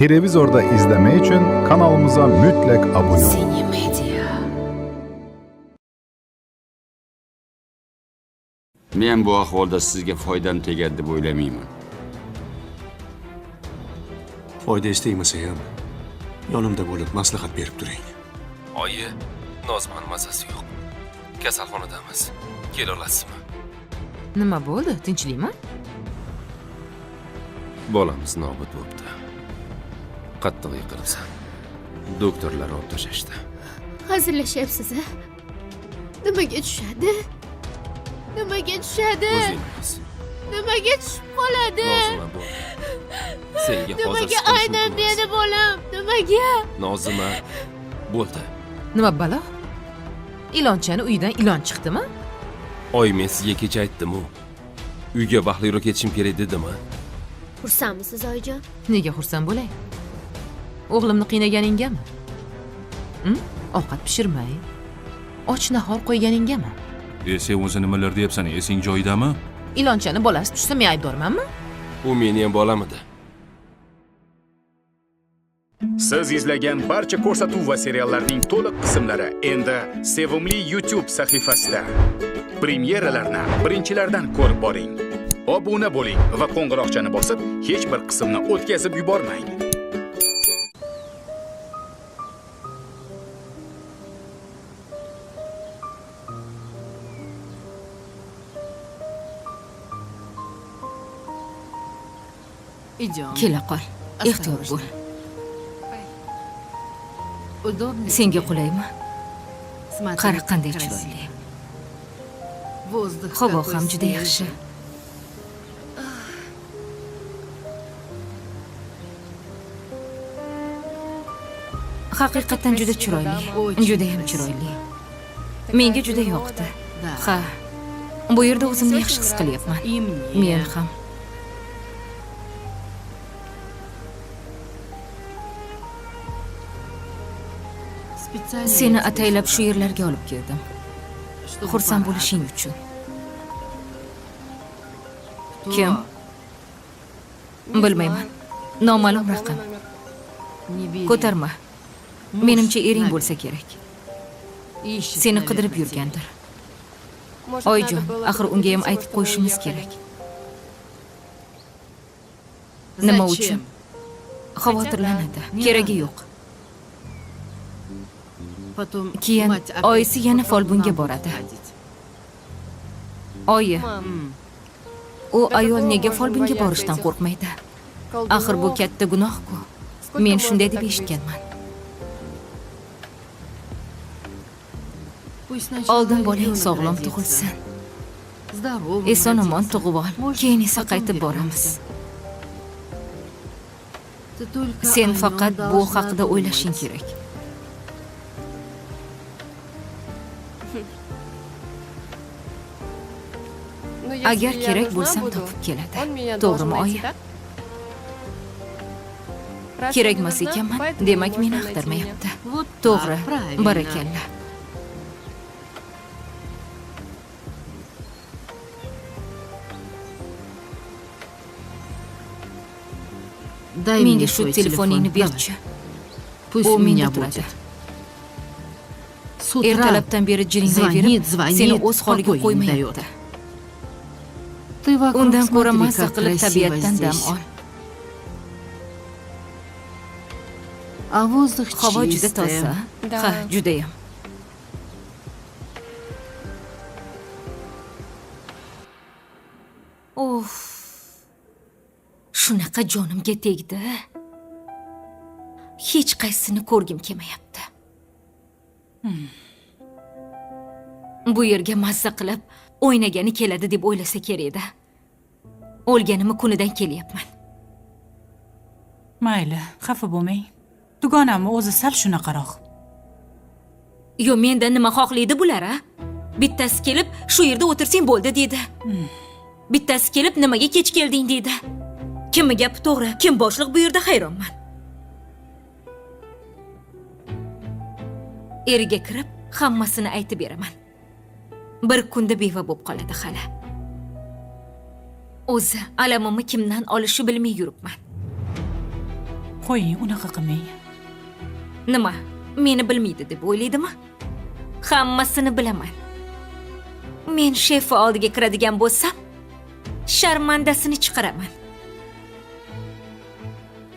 Televizorda izleme için kanalımıza mutlak abone olun. Cinemedia. Men bu ahvolda sizga foydam tegadi deb o'ylamayman. Foyda istagmasa ham yonimda bo'lib maslahat berib turing. Oyi, Nozman mazasi yo'q. Kasalxonadamiz. Kela olasizmi? Nima bo'ldi? Tinchlikmi? Bolamiz nobud bo'libdi. Qattiq yiqilibsan. Doktorlar olib tashlashdi. Hazırlashyapsiz-a? Nimaga tushadi? Nimaga tushadi? O'zingiz. Nimaga tushib qoladi? Nozima bo'l. Senga hozir Nimaga siqilish aynan mumkin emas. meni bolam? Nimaga? Nozima bo'ldi. Nima balo? Ilonchani uyidan ilon chiqdimi? Oy, men sizga kecha aytdim-ku. Uyga baxtliroq ketishim kerak dedimmi? Xursandmisiz, oyijon? Nega xursand bo'lay? O'g'limni qiynaganingami? Ovqat pishirmay, och nahor qo'yganingami? Sen o'zi nimalar deyapsan? Esing joyidami? Ilonchani bolasi tushsa men aybdormanmi? U meni ham bolam edi. Siz izlagan barcha ko'rsatuv va seriallarning to'liq qismlari endi Sevimli YouTube sahifasida. Premyeralarni birinchilardan ko'rib boring. Obuna bo'ling va qo'ng'iroqchani bosib, hech bir qismni o'tkazib yubormang. Kela qol. Ehtiyot bo'l. Senga qulaymi? Qara qanday chiroyli. Havo ham juda yaxshi. Haqiqatan juda chiroyli. Juda ham chiroyli. Menga juda yoqdi. Ha. Bu yerda o'zimni yaxshi his qilyapman. Men ham. Seni ataylab shu yerlarga olib keldim. Xursand bo'lishing uchun. Kim? Bilmayman. Noma'lum raqam. Ko'tarma. Menimcha ering bo'lsa kerak. Seni qidirib yurgandir. Oyijon, axir unga ham aytib qo'yishimiz kerak. Nima uchun? Xavotirlanadi. Keragi yo'q. Keyin oyisi yana folbinga boradi. Oyi. U ayol nega folbinga borishdan qo'rqmaydi? Axir bu katta gunoh-ku. Men shunday deb eshitganman. Oldin bolang sog'lom tug'ilsin. Eson-omon tug'ib ol, keyin esa qaytib boramiz. Sen faqat bu haqida o'ylashing kerak. Agar kerak bo'lsam topib keladi. To'g'rimi, oyi? Kerakmas ekanman, demak meni axtarmayapti. To'g'ri, barakalla. Menga shu telefoningni berchi. U menda turadi. Ertalabdan beri jiringlayverib, seni o'z holiga qo'ymayapti. Undan ko'ra mazza qilib tabiatdan dam ol. Havo juda toza. Ha, judayam. Of. Shunaqa jonimga tegdi. Hech qaysini ko'rgim kelmayapti. Bu yerga mazza qilib o'ynagani keladi deb o'ylasa kerak edi. O'lganimni kunidan kelyapman. Mayli, xafa bo'lmang. Dugonamni o'zi sal shunaqaroq. Yo, mendan nima xohlaydi bular, a? Bittasi kelib, shu yerda o'tirsang bo'ldi dedi. Bittasi kelib, nimaga kech kelding dedi. Kimmi gapi to'g'ri, kim boshliq bu yerda hayronman. Eriga kirib, hammasini aytib beraman. Bir kunda beva bo'lib qoladi hali. O'zi alamimni kimdan olishi bilmay yuribman. Qo'ying, unaqa qilmang. Nima? Meni bilmaydi deb o'ylaydimi? Hammasini bilaman. Men shefa oldiga kiradigan bo'lsam, sharmandasini chiqaraman.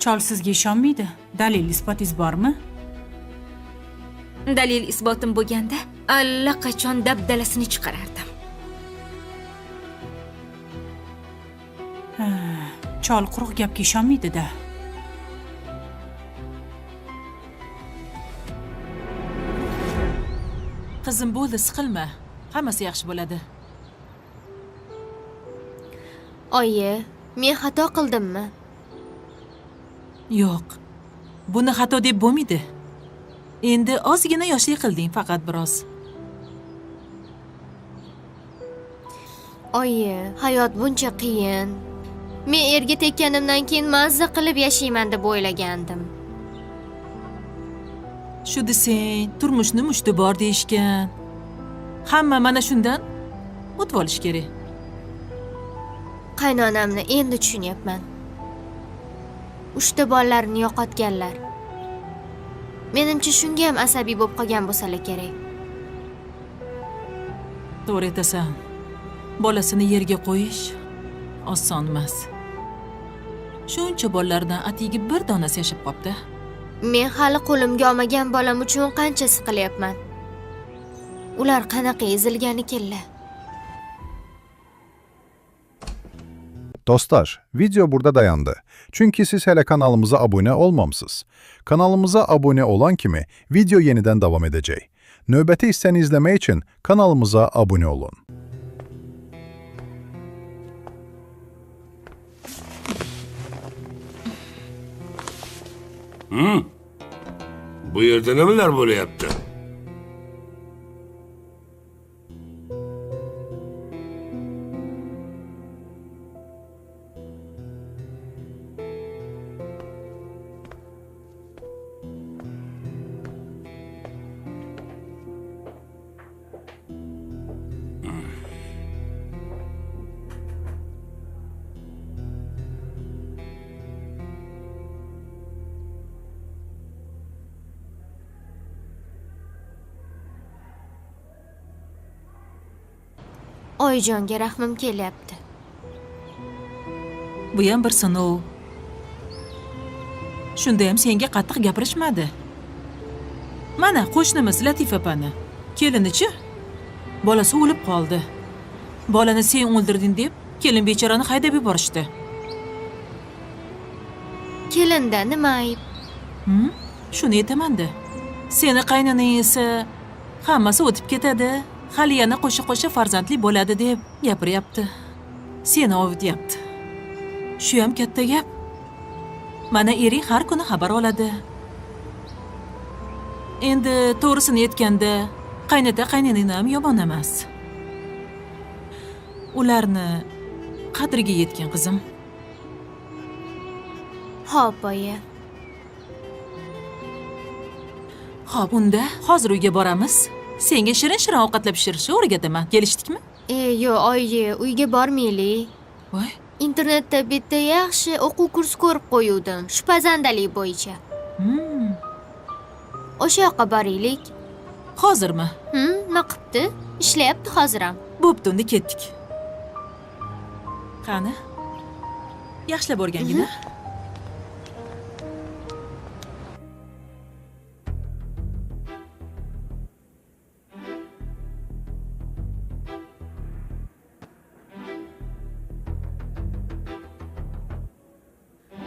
Chol sizga ishonmaydi. Dalil isbotingiz bormi? Dalil isbotim bo'lganda, allaqachon dabdalasini chiqarardim. Chol quruq gapga ishonmaydi-da. Qizim bo'ldi, siqilma. Hammasi yaxshi bo'ladi. Oyi, men xato qildimmi? Yo'q. Buni xato deb bo'lmaydi. Endi ozgina yoshlik qilding, faqat biroz. Oyi, hayot buncha qiyin. Men erga tekkanimdan keyin mazza qilib yashayman deb o'ylagandim. Shu desang, turmushni mushti bor deyishgan. Hamma mana shundan o'tib olish kerak. Qaynonamni endi tushunyapman. 3 bolalarni yo'qotganlar. Menimcha shunga ham asabiy bo'lib qolgan bo'lsalar kerak. To'g'ri aytasan. Bolasini yerga qo'yish oson emas. Shuncha bolalardan atigi bir donasi yashab qopti. Men hali qo'limga olmagan bolam uchun qancha siqilyapman. Ular qanaqa ezilgan ekanlar. Dostlar, video burada dayandı. Çünkü siz hele kanalımıza abone olmamısınız. Kanalımıza abone olan kimi video yeniden devam edecek. Növbəti hissəni izlemek için kanalımıza abone olun. Bu yerda nimalar bo'lyapti? Oyijonga rahmim kelyapti. Bu ham bir sinov. Shunda ham senga qattiq gapirishmadi. Mana qo'shnimiz Latifa opani, kelinichi bolasi o'lib qoldi. Bolani sen o'ldirding deb kelin bechorani haydab yuborishdi. Kelinda nima ayb? Shuni aytaman-da. Seni qaynonang esa hammasi o'tib ketadi. Hali yana qo'sha-qo'sha farzandli bo'ladi deb gapiryapti. Seni ovutyapti. Shu ham katta gap. Mana ering har kuni xabar oladi. Endi to'g'risini aytganda, qaynota-qaynonang ham yomon emas. Ularni qadriga yetgan qizim. Xo'p, oyi. Xo'p, unda hozir uyga boramiz. Senga shirin-shirin ovqatlab pishirishni o'rgataman. Kelishdikmi? Yo'q, oyi, uyga bormaylik. Voy, Internetda bitta yaxshi o'quv kursi ko'rib qo'yuvdim, shu pazandalik bo'yicha. O'sha yoqqa boraylik. hozirmi? Nima qilibdi? Ishlayapti hozir ham. Bo'pti, unda ketdik. Qani? Yaxshilab o'rgangina.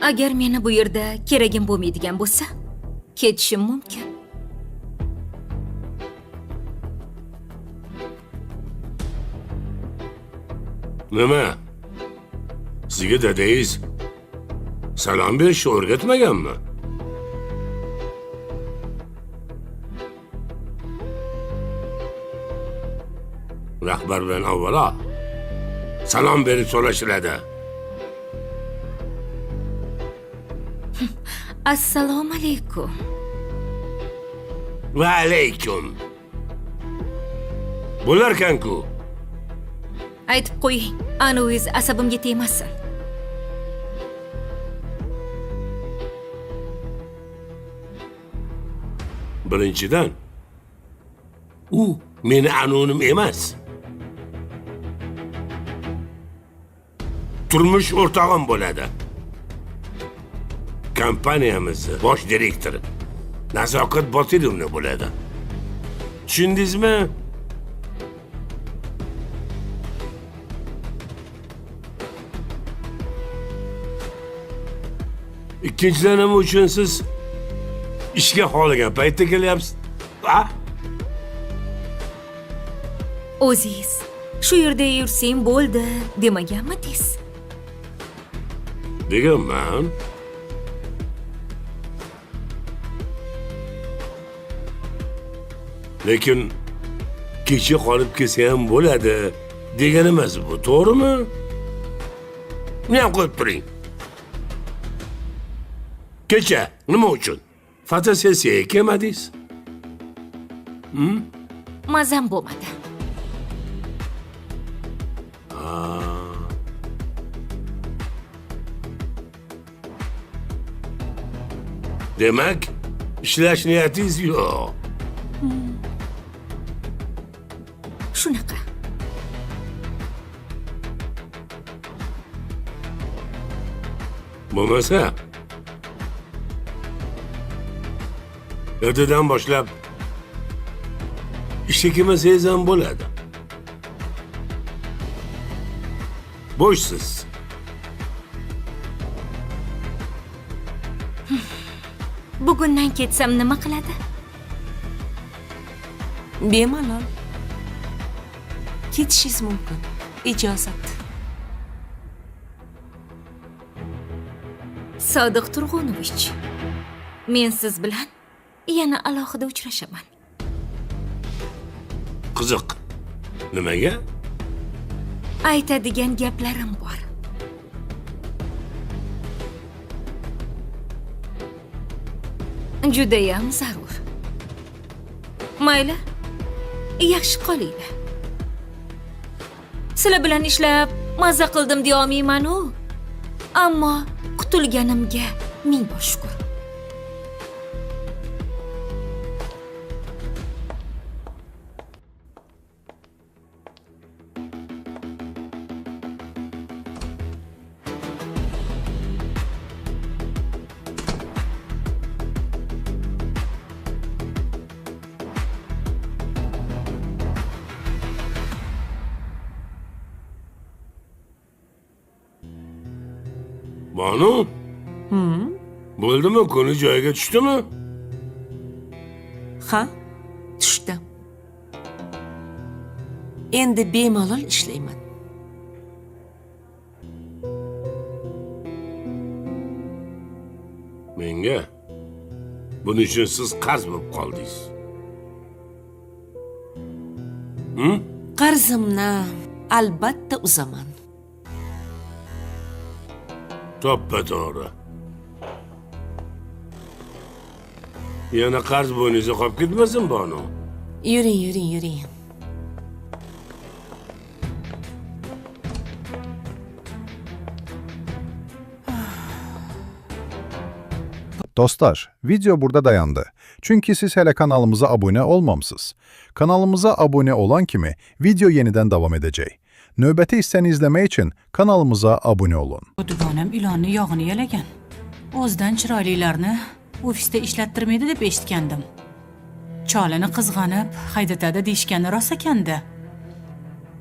Agar meni bu yerda keragim bo'lmaydigan bo'lsa, ketishim mumkin. Nima? Sizga dadangiz salom berishni o'rgatmaganmi? Rahbar bilan avvalo salom berib so'rashiladi. Assalomu alaykum. Va alaykum. Bo'larkan-ku. Aytib qo'ying, ano'yiz asabimga tegmasin. Birinchidan, u meni anonim emas. Turmush o'rtog'im bo'ladi. Kompaniyamizni bosh direktori Nazokat Botirovna bo'ladi. Tushundingizmi? Ikkinchidan nima uchun siz ishga xohlagan paytda kelyapsiz? Ha? O'zingiz shu yerda yursang bo'ldi demaganmidingiz? Deganman. Lekin kecha qolib kelsa ham bo'ladi degan emas bu, to'g'rimi? Nima qo'yib turing? Kecha nima uchun? Fotosessiyaga kelmadingiz? Mazam bo'lmadi. Demak, ishlash niyatingiz yo'q. Shunaqa. Bo'lmasa, ertadan boshlab ishga kelmasangiz ham bo'ladi. Bo'shsiz. Bugundan ketsam nima qiladi? Bemalol. Ketishingiz mumkin. Ijozat. Sodiq Turg'unovich, men siz bilan yana alohida uchrashaman. Qiziq. Nimaga? Aytadigan gaplarim bor. Judayam zarur. Mayli, yaxshi qolinglar. Sizlar bilan ishlab mazza qildim deya olmayman-u. Ammo qutulganimga ming bor shukr. Banu? Bo'ldimi? Kuni joyiga tushdimi? Ha, tushdim. Endi bemalol ishlayman. Menga buning uchun siz qarz bo'lib qoldingiz. Qarzimni albatta uzaman. To'ppa-to'g'ri. Yana qarz bo'yningizga qolib ketmasin, Banu. Yuring. Dostlar, video burada dayandı. Çünkü siz hele kanalımıza abone olmamısınız. Kanalımıza abone olan kimi video yeniden devam edecek. Növbəti hissəni izləmək üçün kanalımıza abone olun. Bu dugonam ilonni yog'ini yalagan. O'zidan chiroylilarni ofisda ishlattirmaydi deb eshitgandim. Cholini qizg'anib, haydatadi deyishgani rost ekanda.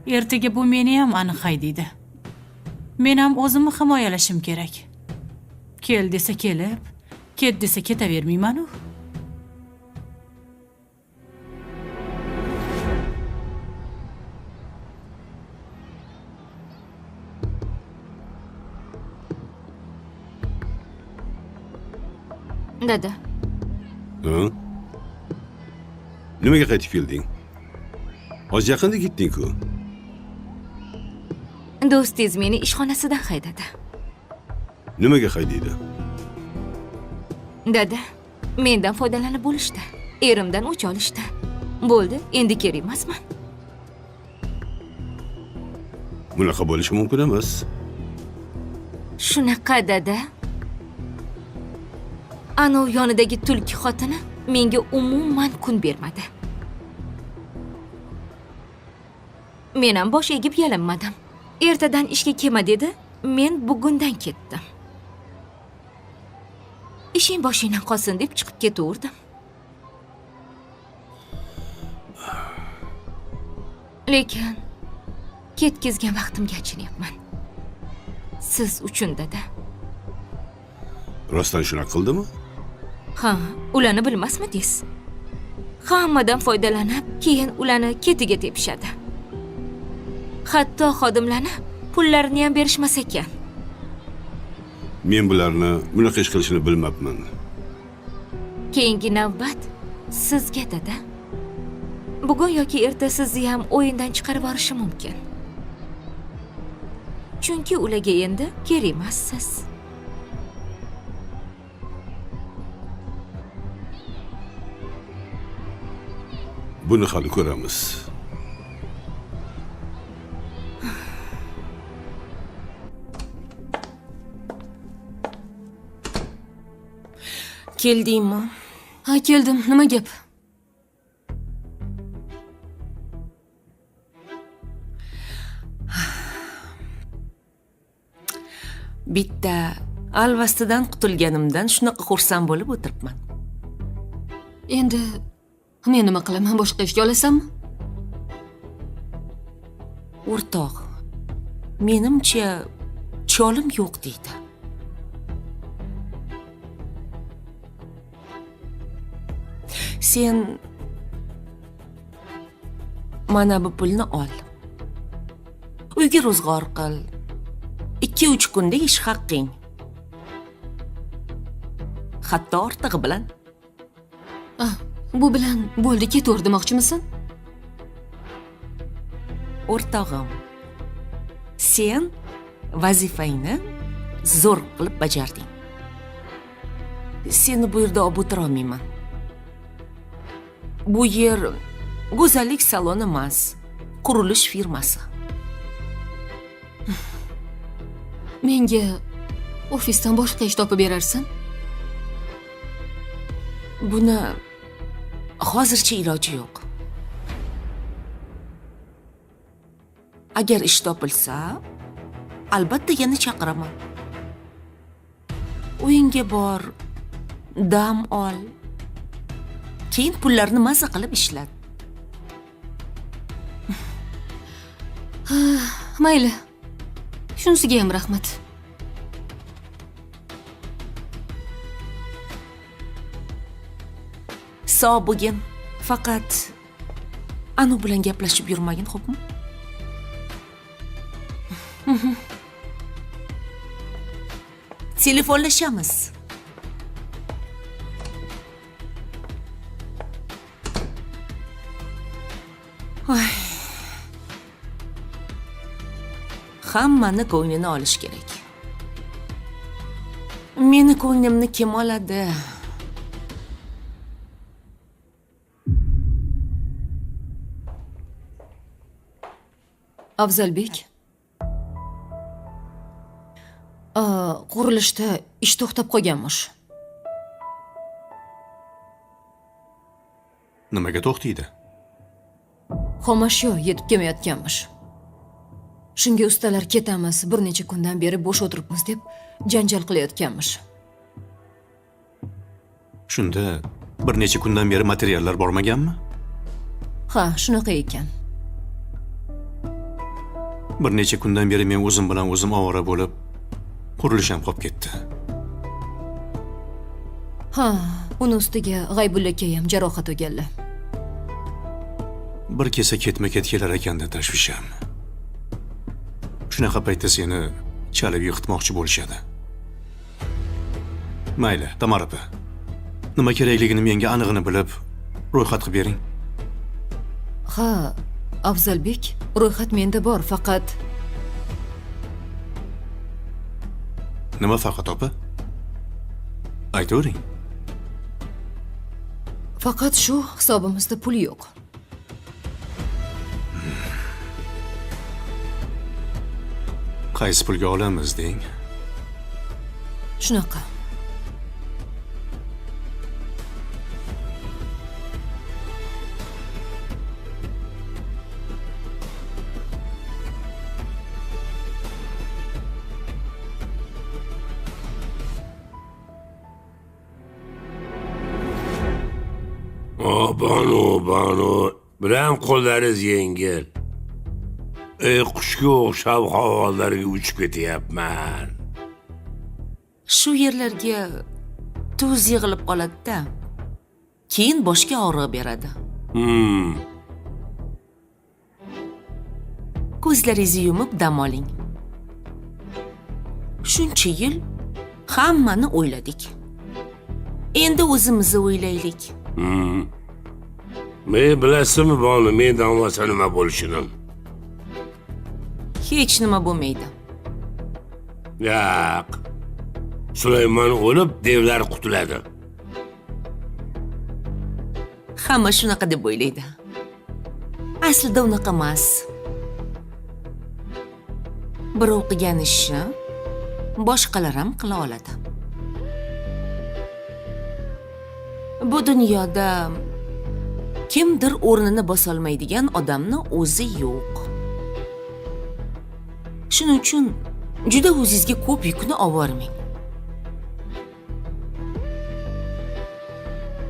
Ertaga bu meni ham aniq haydaydi. Men ham o'zimni himoyalashim kerak. Kel desa kelib, ket desa ketavermayman-u. Dada, Nimaga qaytib kelding? Hozir yaqinda ketding-ku. do'stingiz meni ishxonasidan haydadi. Nimaga haydaydi? Dada, mendan foydalanib bo'lishdi. Erimdan o'ch olishdi. Bo'ldi, endi kerak emasman. Bunaqa bo'lishi mumkin emas. Shunaqa dada. Anov yonidagi tulki xotini menga umuman kun bermadi. Men ham bosh egib yalinmadim. Ertadan ishga kelma dedi, men bugundan ketdim. Ishing boshingdan qolsin deb chiqib ketaverdim. Lekin ketkizgan vaqtimga achinayapman. Siz uchun dada. Rostdan shunaqa qildimi? Ha, ularni bilmasmidingiz? Hammadan foydalanib, keyin ularni ketiga tepishadi. Hatto xodimlarni pullarini ham berishmas ekan. Men bularni bunaqa ish qilishini bilmabman. Keyingi navbat sizga dada. Bugun yoki erta sizni ham o'yindan chiqarib yuborishi mumkin. Chunki ularga endi kerak emassiz. Buni hali ko'ramiz. Keldingmi? Ha, keldim. Nima gap? Bitta alvastidan qutulganimdan shunaqa xursand bo'lib o'tiribman. Endi men nima qilaman? Boshqa ishga olasammi? O'rtoq, menimcha cholim yo'q deydi. Sen mana bu pulni ol. Uyga ro'zg'or qil. 2-3 kunda ish haqqing. Hatto ortig'i bilan. Bu bilan bo'ldi, ketaver demoqchimisan? O'rtog'im, sen vazifangni zo'r qilib bajarding. Seni bu yerda olib o'tira olmayman. Bu yer go'zallik saloni emas, qurilish firmasi. Menga ofisdan boshqa ish topib berarsan? Buni hozircha iloji yo'q. Agar ish topilsa, albatta yana chaqiraman. Uyingga bor, dam ol. Keyin pullarni maza qilib ishlat. Mayli. Shunisiga ham rahmat. Sog' bo'lgin. Faqat anu bilan gaplashib yurmagin, xo'pmi? Telefonlashamiz. Hammani ko'nglini olish kerak. Meni ko'nglimni kim oladi? Afzalbek. Qurilishda ish to'xtab qolganmish. Nimaga to'xtaydi? Xomashyo yetib kelmayotganmish. Shunga ustalar ketamiz, bir necha kundan beri bo'sh o'tiribmiz deb janjal qilayotganmish. Shunda bir necha kundan beri materiallar bormaganmi? Ha, shunaqa ekan. Bir necha kundan beri men o'zim bilan o'zim ovora bo'lib, qurilish ham qolib ketdi. Ha, uni ustiga G'aybulla aka ham jarohat olganlar. Bir kesa ketma-ket kelar ekanda tashvisham. Shunaqa paytda seni chalib yiqitmoqchi bo'lishadi. Mayli, Tamar opa. Nima kerakligini menga aniqini bilib, ro'yxat qilib bering. Ha, Afzalbek, ro'yxat menda bor, faqat Nima faqat opa? Aytavering. Faqat shu hisobimizda pul yo'q. Qaysi pulga olamiz deng? Shunaqa. Banu, bilan qo'llaringiz yengil. Qushga o'xshab havolarga uchib ketyapman. Shu yerlarga tuz yig'ilib qoladi-da. Keyin boshga og'riq beradi. Ko'zlaringizni yumib dam oling. Shuncha yil hammani o'yladik. Endi o'zimizni o'ylaylik. Men bilasizmi Banu, mendan olmasa nima bo'lishini? Hech nima bo'lmaydi. Yo'q. Sulaymon o'lib, devlar qutuladi. Hamma shunaqa deb o'ylaydi. Aslida unaqa emas. Birov qilgan ishni boshqalar ham qila oladi. Bu dunyoda kimdir o'rnini bosolmaydigan odamni o'zi yo'q. Shuning uchun juda o'zingizga ko'p yukni olvormang.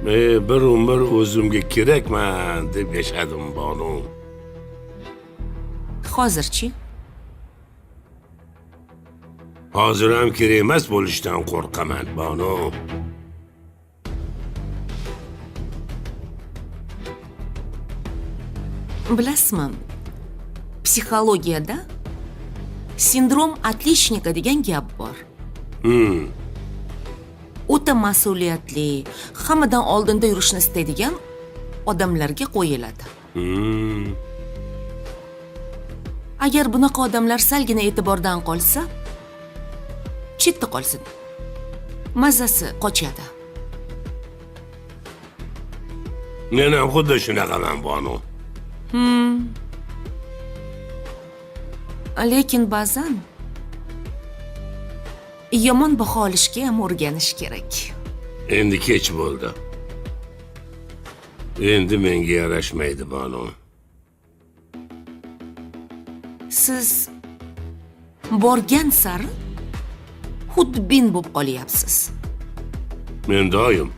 Men bir umr o'zimga kerakman deb yashadim, Banu. Hozirchi? Hozir ham kerak emas bo'lishdan qo'rqaman, Banu. Bilasizmi? Psixologiyada sindrom отличника degan gap bor. O'ta mas'uliyatli, hammadan oldinda yurishni istaydigan odamlarga qo'yiladi. Agar bunaqa odamlar salgina e'tibordan qolsa, chetda qolsin. Mazasi qochadi. Men ham xuddi shunaqaman, Banu. Lekin ba'zan yomon baho olishga ham o'rganish kerak. Endi kech bo'ldi. Endi menga yarashmaydi, Banu. Siz borgan sari xudbin bo'lib qolyapsiz. Men doim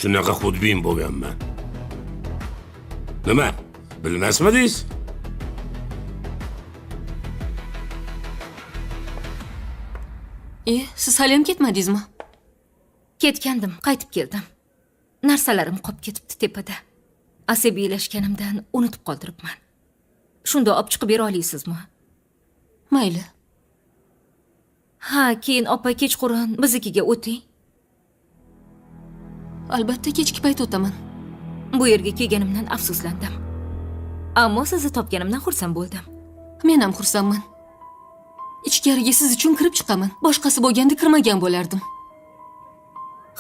shunaqa xudbin bo'lganman. Nima? Bilmasmidingiz? Siz hali ham ketmadingizmi? Ketgandim, qaytib keldim. Narsalarim qolib ketibdi tepada. Asabiylashganimdan unutib qoldiribman. Shunda olib chiqib bera olaysizmi? Mayli. Ha, keyin opa kechqurun biznikiga o'ting. Albatta kechki payt o'taman. Bu yerga kelganimdan afsuslandim. Ammo sizni topganimdan xursand bo'ldim. Men ham xursandman. Ichkariga siz uchun kirib chiqaman. Boshqasi bo'lganda kirmagan bo'lardim.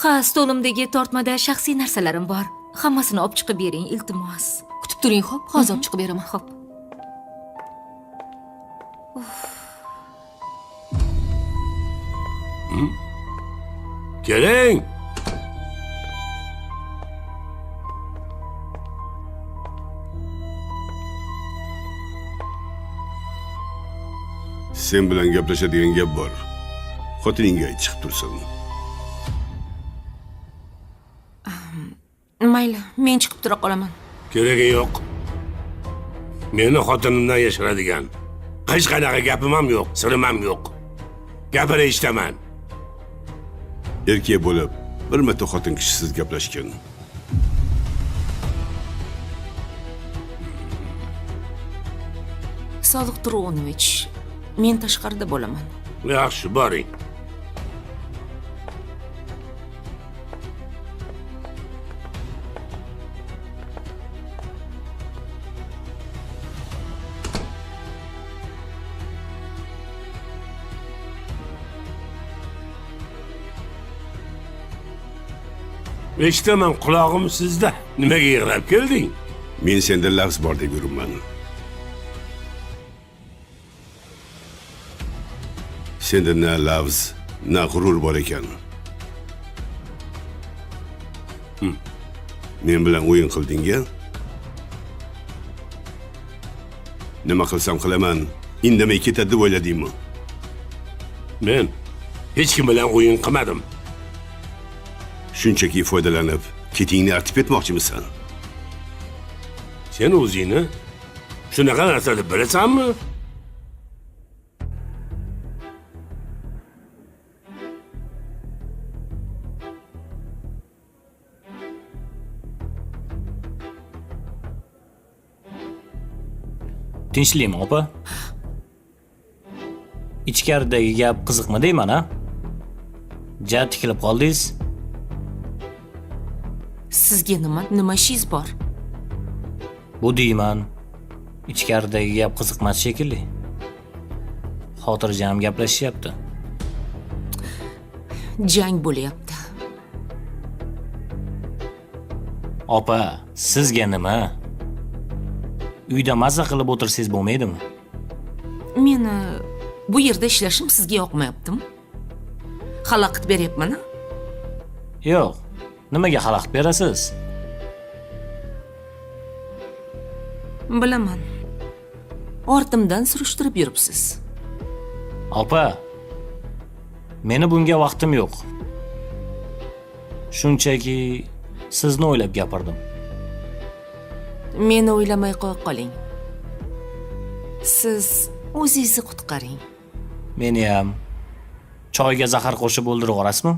Ha, stolimdagi tortmada shaxsiy narsalarim bor. Hammasini olib chiqib bering, iltimos. Kutib turing, xo'p? Hozir olib chiqib beraman. Xo'p. Keling. Sen bilan gaplashadigan gap bor. Xotiningga ayt chiqib tursin. Mayli, men chiqib tura qolaman. Keragi yo'q. Meni xotinimdan yashiradigan hech qanaqa gapim ham yo'q, sirim ham yo'q. Gapini eshitaman. Erkak bo'lib, bir marta xotin kishisiz gaplashgan. Sodiq Turunovich, men tashqarida bo'laman. Yaxshi, boring. Eshitaman, qulog'im sizda. Nimaga yig'lab kelding? Men senda lafz bor deb yuribman. Senda na lafz, na g'urur bor ekan. Men bilan o'yin qilding-a? Nima qilsam qilaman, indamay ketadi deb o'yladingmi? Men hech kim bilan o'yin qilmadim. Shunchaki foydalanib, ketingni artib etmoqchimisan? Sen o'zingni shunaqa narsa deb bilasanmi? Tinchlikmi, opa? Ichkaridagi gap qiziqmi deyman, ha? Ja tikilib qoldingiz? Sizga nima ishingiz bor? Bu deyman. Ichkaridagi gap qiziqmas shekilli. Xotirjam gaplashyapti. Jang bo'lyapti. Opa, sizga nima? Uyda mazza qilib o'tirsangiz bo'lmaydimi? Meni bu yerda ishlashim sizga yoqmayaptimi? Xalaqit beryapman-a? Yo'q. Nimaga xalaqit berasiz? Bilaman. Ortimdan surishtirib yuribsiz. Opa, meni bunga vaqtim yo'q. Shunchaki sizni o'ylab gapirdim. Meni o'ylamay qo'ya qoling. Siz o'zingizni qutqaring. Meni ham choyga zahar qo'shib o'ldirib yuborasizmi?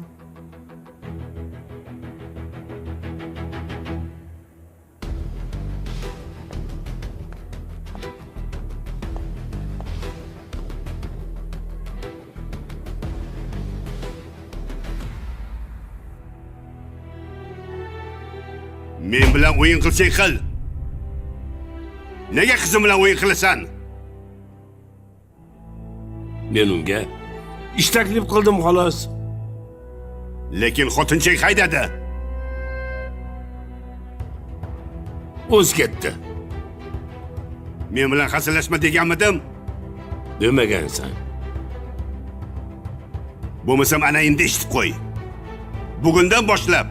Men bilan o'yin qilsang qil. Nega qizim bilan o'yin qilasan? Men unga ish taklif qildim xolos. Lekin xotinchang haydadi. O'z ketdi. Men bilan hazillashma deganmidim? Demagansan. Bo'lmasam ana endi eshitib qo'y. Bugundan boshlab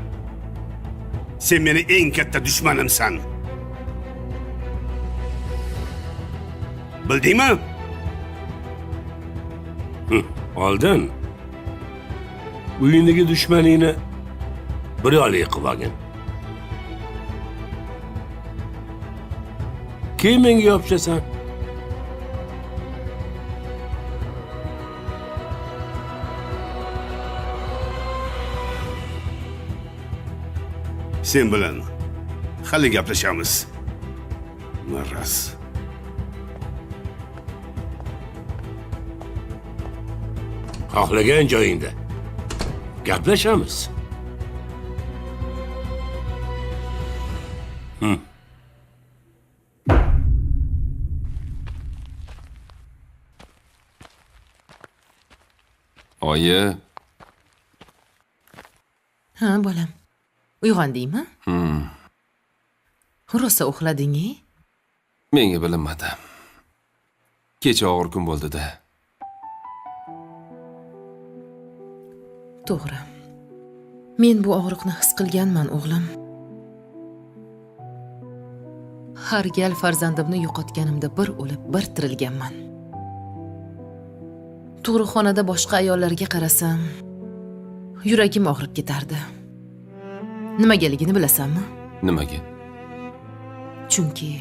sen meni eng katta dushmanimsan. Bildingmi? Oldin uyindagi dushmaningni bir yo'li qilib olgin. Keyin menga yopishasan. Sen bilan hali gaplashamiz. Maraz. Xohlagan joyingda gaplashamiz. Oyi, Ha, bolam. Uyg'ondingmi? Rosa uxlading-a? menga bilinmadi. Kecha og'ir kun bo'ldi-da. To'g'ri. Men bu og'riqni his qilganman, o'g'lim. Har gal farzandimni yo'qotganimda bir o'lib, bir tirilganman. Tug'ruqxonada boshqa ayollarga qarasam, yuragim og'rib ketardi. Nimagaligini bilasanmi? Nimaga? Chunki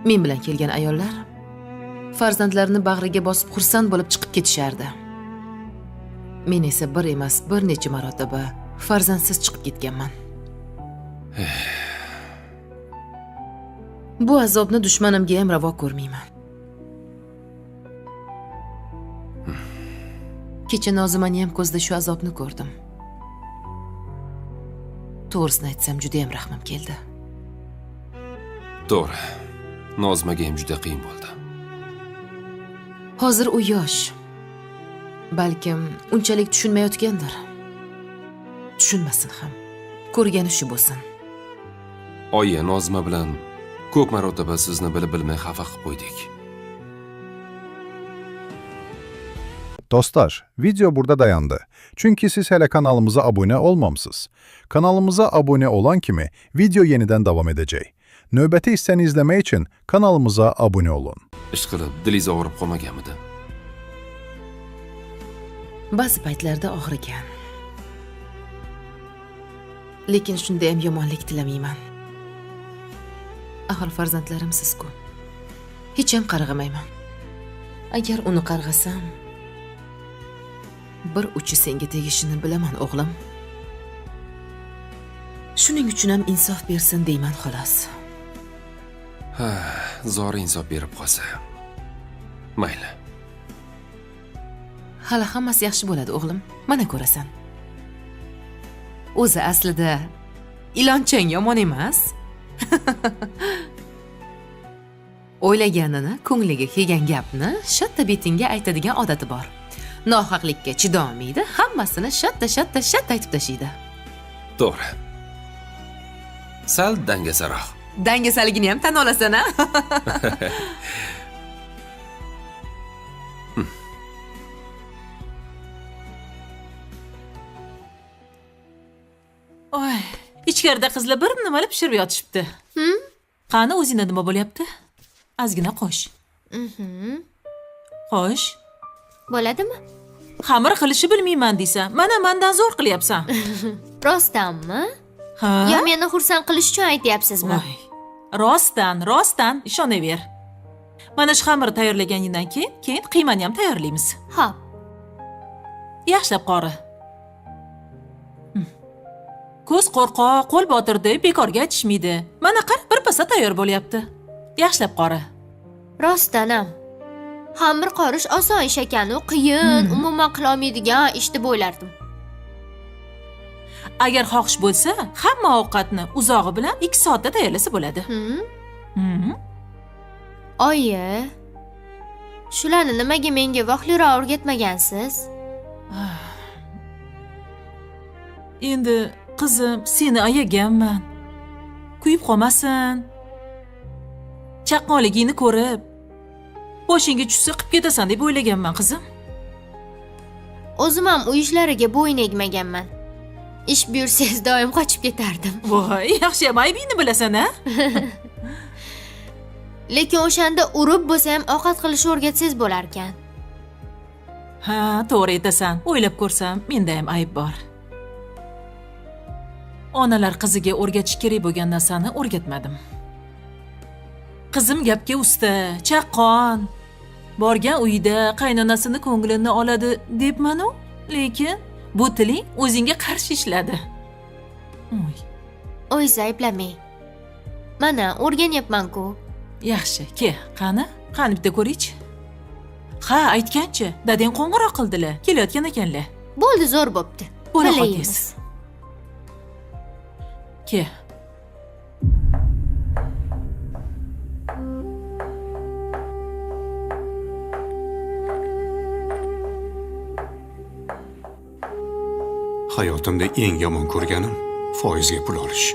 men bilan kelgan ayollar farzandlarini bag'riga bosib xursand bo'lib chiqib ketishardi. Men esa bir emas, bir necha marotaba farzandsiz chiqib ketganman. Bu azobni dushmanimga ham ravo ko'rmayman. Kecha Nozimani ham ko'zda shu azobni ko'rdim. To'g'risini aytsam, juda ham rahmim keldi. To'g'ri. Nozimaga ham juda qiyin bo'ldi. Hozir u yosh. Balkim unchalik tushunmayotgandir. Tushunmasin ham. Ko'rgani shu bo'lsin. Oyi, Nozima bilan ko'p marotaba sizni bilib-bilmay xafa qilib qo'ydik. Dostlar, video burada dayandı. Çünkü siz hele kanalımıza abone olmamışsınız. Kanalımıza abone olan kimi video yeniden devam edecek. Növbəti hissəni izləmək için kanalımıza abone olun. Ish qilib, dilingiz og'rib qolmaganmidi? Ba'zi paytlarda og'rigan. Lekin shunda ham yomonlik tilamayman. Axir farzandlarim siz-ku. Hech ham qarg'amayman. Agar uni qarg'asam, bir uchi senga tegishini bilaman, o'g'lim. Shuning uchun ham insof bersin deyman, xolos. Ha, zor insof berib qolsa. Mayli. Hali hammasi yaxshi bo'ladi, o'g'lim. Mana ko'rasan. O'zi aslida ilonchang yomon emas. O'ylaganini, ko'ngliga kelgan gapni shatta betingga aytadigan odati bor. Nohaqlikka chidolmaydi, hammasini shatta aytib tashlaydi. To'g'ri. Sal dangasaroq. Dangasaligini ham tan olasan, ha? Oy, ichkarida qizlar bir nimalar pishirib yotishibdi. Qani o'zingda nima bo'lyapti? Ozgina qo'sh. Qo'sh. Bo'ladimi? Xamir qilishni bilmayman deysan. Mana mendan zo'r qilyapsan. Rostdanmi? Ha? Yo meni xursand qilish uchun aytyapsizmi? Voy. Rostdan ishonaver. Mana shu xamirni tayyorlaganingdan keyin qiymani ham tayyorlaymiz. Xo'p. Yaxshilab qori. Ko'z qo'rqoq, qo'l botirdi, bekorga aytishmaydi. Mana qara, birpasda tayyor bo'lyapti. Yaxshilab qori. Rostdanam. Xamir qorish oson ish ekan-u, qiyin, umuman qila olmaydigan ish deb o'ylardim. Agar xohish bo'lsa, hamma ovqatni uzog'i bilan 2 soatda tayyorlasa bo'ladi. Oyi, shularni nimaga menga vaqtliroq o'rgatmagansiz? Endi qizim, seni ayaganman. Kuyib qolmasin. Chaqqonligingni ko'rib, boshingga tushsa qilib ketasan deb o'ylaganman, qizim. O'zim ham uy ishlariga bo'yin egmaganman. Ish buyursangiz doim qochib ketardim. Voy, yaxshi ham aybingni bilasan, ha? Lekin o'shanda urib bo'lsa ham ovqat qilishni o'rgatsangiz bo'lar ekan. Ha, to'g'ri aytasan. O'ylab ko'rsam, menda ham ayb bor. Onalar qiziga o'rgatish kerak bo'lgan narsani o'rgatmadim. Qizim gapga usta, chaqqon. Borgan uyida qaynonasini ko'nglini oladi debman-u, lekin bu tiling o'zingga qarshi ishladi. O'zingizni ayblamang. Mana o'rganyapman-ku. Yaxshi, qani bitta ko'raychi. Ha, aytgancha, dadang qo'ng'iroq qildilar, kelayotgan ekanlar. Bo'ldi, zo'r bo'pti. Bo'la qo'yamiz. Hayotimda eng yomon ko'rganim foizga pul olish.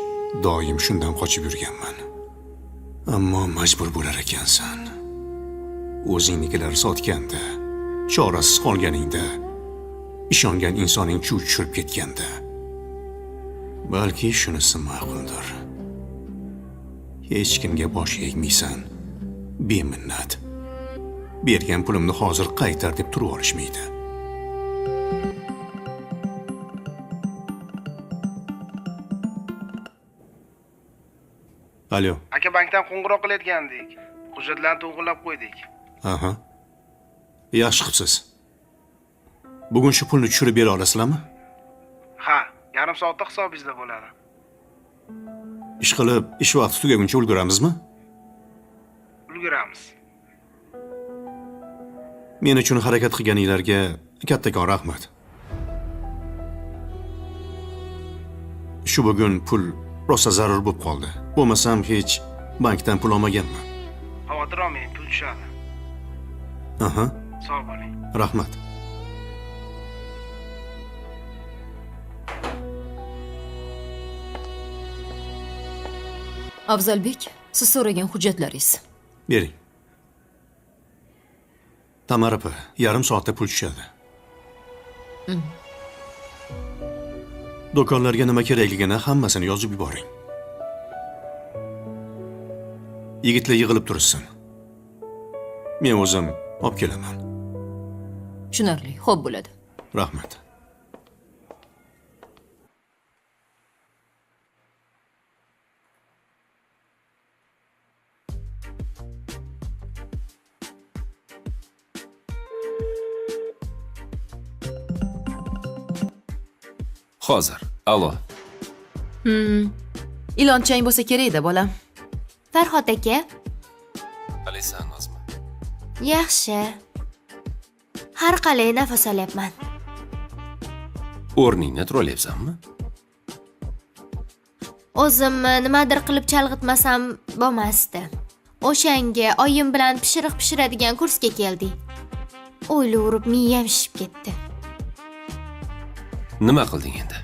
Doim shundan qochib yurganman. Ammo majbur bo'lar ekansan. O'zingnikilar sotganda, chorasiz qolganingda, ishongan insoning chuv tushirib ketganda. Balki shunisi ma'quldir. Hech kimga bosh egmaysan, beminnat. Bergan pulimni hozir qaytar deb turib olishmaydi. Alo. Aka, bankdan qo'ng'iroq qilayotgandik. Hujjatlarni to'g'rilab qo'ydik. Aha. Yaxshi qilibsiz. Bugun shu pulni tushirib bera olasizlarmi? Ha, yarim soatda hisobingizda bo'ladi. Ish qilib, ish vaqti tugaguncha ulguramizmi? Ulguramiz. Men uchun harakat qilganinglarga kattakon rahmat. Shu bugun pul rosa zarur bo'lib qoldi. Bo'lmasam hech bankdan pul olmaganman. Xavotir olmang, pul tushadi. Aha. Sog' bo'ling. Rahmat. Afzalbek, siz so'ragan hujjatlaringiz. Bering. Tamara opa, yarim soatda pul tushadi. Do'konlarga nima kerakligini hammasini yozib yuboring. Yigitlar yig'ilib tursin. Men o'zim olib kelaman. Tushunarli, xo'p bo'ladi. Rahmat. Hozir. Alo. Ilonchang bo'lsa kerak-da, bolam. Farhod aka, Qalaysan, Nozma? yaxshi. Har qalay nafas olyapman. O'rningni turalyapsanmi? O'zimni nimadir qilib chalg'itmasam bo'lmasdi. O'shanga oyim bilan pishiriq pishiradigan kursga keldik. O'ylaverib miyam shishib ketdi. Nima qilding endi?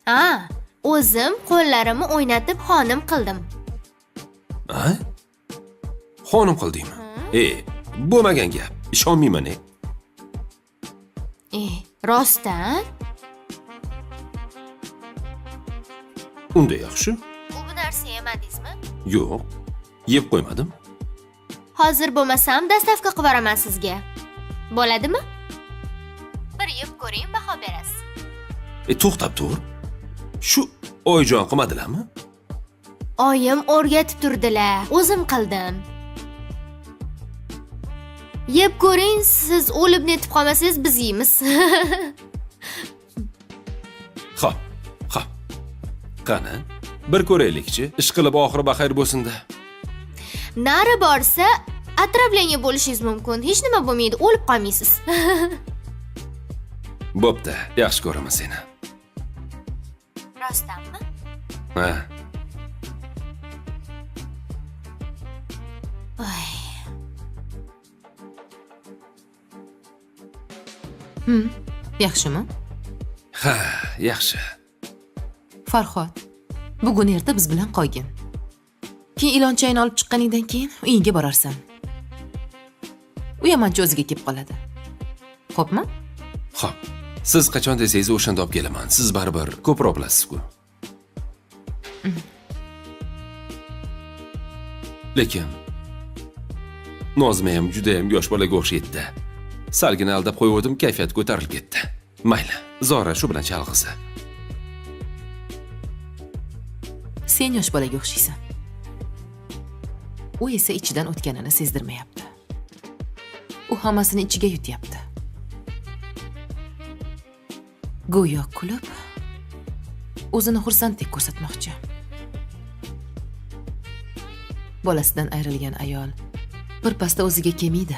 Ha, o'zim qo'llarimni o'ynatib xonim qildim. Ha? Xonim qildingmi? Bo'lmagan gap. Ishonmayman. Rostdan? Unda yaxshi. U bu narsa yemadingizmi? Yo'q. Yeb qo'ymadim. Hozir bo'lmasam dastavka qilib yuboraman sizga. Bo'ladimi? Bir yeb ko'ring, baho berasiz. To'xtab tur. Shu oyijon qilmadilarmi? Oyim o'rgatib turdilar, o'zim qildim. Yeb ko'ring, siz o'lib netib qolmasangiz biz yeymiz. Xo'p. Qani, bir ko'raylikchi. Ish qilib oxiri baxayr bo'lsin-da. Nari borsa, отравление bo'lishingiz mumkin. Hech nima bo'lmaydi, o'lib qolmaysiz. Bo'pti, yaxshi ko'raman seni. Rostdanmi? Ha. Yaxshimi? Ha, yaxshi. Farhod, bugun erta biz bilan qolgin. Keyin ilonchangni olib chiqqaningdan keyin uyingga borarsan. U yamancha o'ziga kelib qoladi. Xo'pmi? Xo'p. Siz qachon desangiz o'shanda olib kelaman. Siz baribir ko'proq bilasiz-ku. Lekin Nozma ham juda ham yosh bolaga o'xshaydi. Salgina aldab qo'ydim, kayfiyat ko'tarilib ketdi. Mayli, Zora shu bilan chalg'isa. Sen yosh bolaga o'xshaysan. U esa ichidan o'tganini sezdirmayapti. U hammasini ichiga yutyapti. Go'yo kulib, o'zini xursanddek ko'rsatmoqchi. Bolasidan ayrilgan ayol birpasda o'ziga kelmaydi.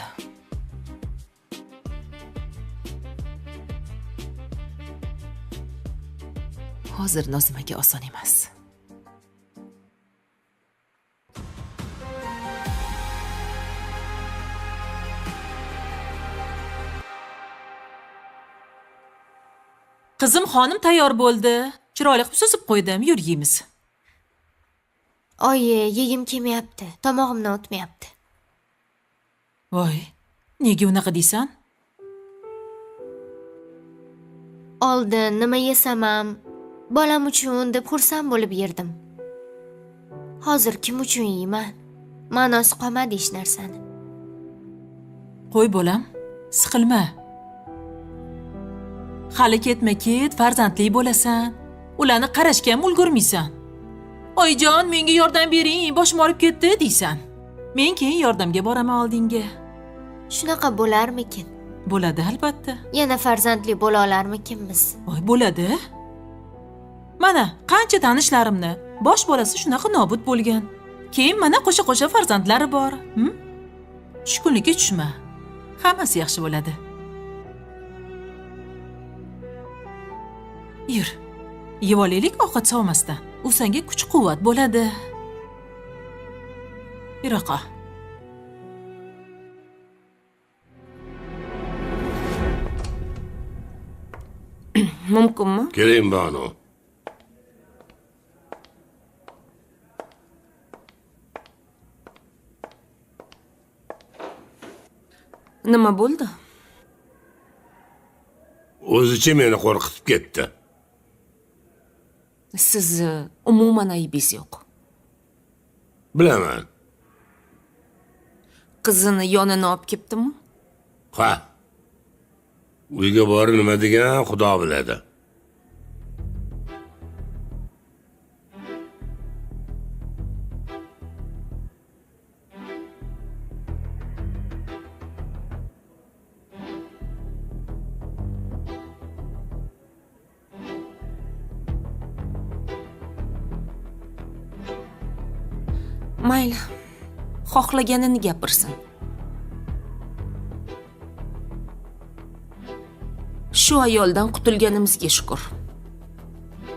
Hozir Nozimaga oson emas. Qizim xonim tayyor bo'ldi. Chiroyli qilib suzib qo'ydim. Yur yeymiz. Oyi, yegim kelmayapti. Tomog'imdan o'tmayapti. Voy, nega unaqa deysan? Oldin nima yesam ham bolam uchun deb xursand bo'lib yerdim. Hozir kim uchun yeyman? Ma'nosi qolmadi hech narsani. Qo'y bolam, siqilma. Hali ketma-ket farzandli bo'lasan. Ularni qarashga ham ulgurmaysan. Oyijon, menga yordam bering, boshim og'rib ketdi deysan. Men keyin yordamga boraman oldinga. Shunaqa bo'larmikin? Bo'ladi albatta. Yana farzandli bo'la olarmikinmiz? Voy, bo'ladi. Mana qancha tanishlarimni bosh bolasi shunaqa nobud bo'lgan. Keyin mana qo'sha-qo'sha farzandlari bor. Tushkunlikka tushma. Hammasi yaxshi bo'ladi. Yur. Yeb olaylik ovqat sovmasdan. U senga kuch-quvvat bo'ladi. Yuraqa. Mumkinmi? Keling, Banu. Nima bo'ldi? O'zicha meni qo'rqitib ketdi. Sizni umuman aybingiz yo'q. Bilaman. Qizini yonini olib ketdimi? Ha. Uyga borib nima degan Xudo biladi. Mayli. Xohlaganini gapirsin. Shu ayoldan qutulganimizga shukr.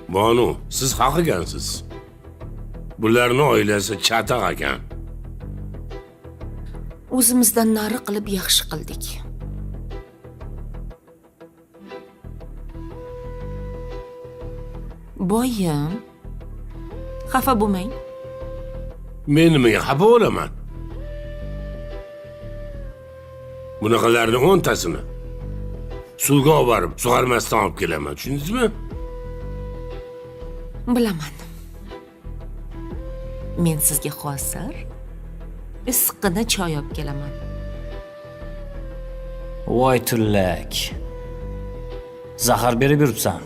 Bonu, siz haq ekansiz. Bularning oilasi chataq ekan. O'zimizdan nari qilib yaxshi qildik. Boyim, xafa bo'lmang. Men nimaga xafa bo'laman? Bunaqalarning 10tasini suvga olib borib, sug'armasdan olib kelaman, tushundingizmi? Bilaman. Men sizga hozir issiqqina choy olib kelaman. Voy tullak. Zahar berib yuribsan.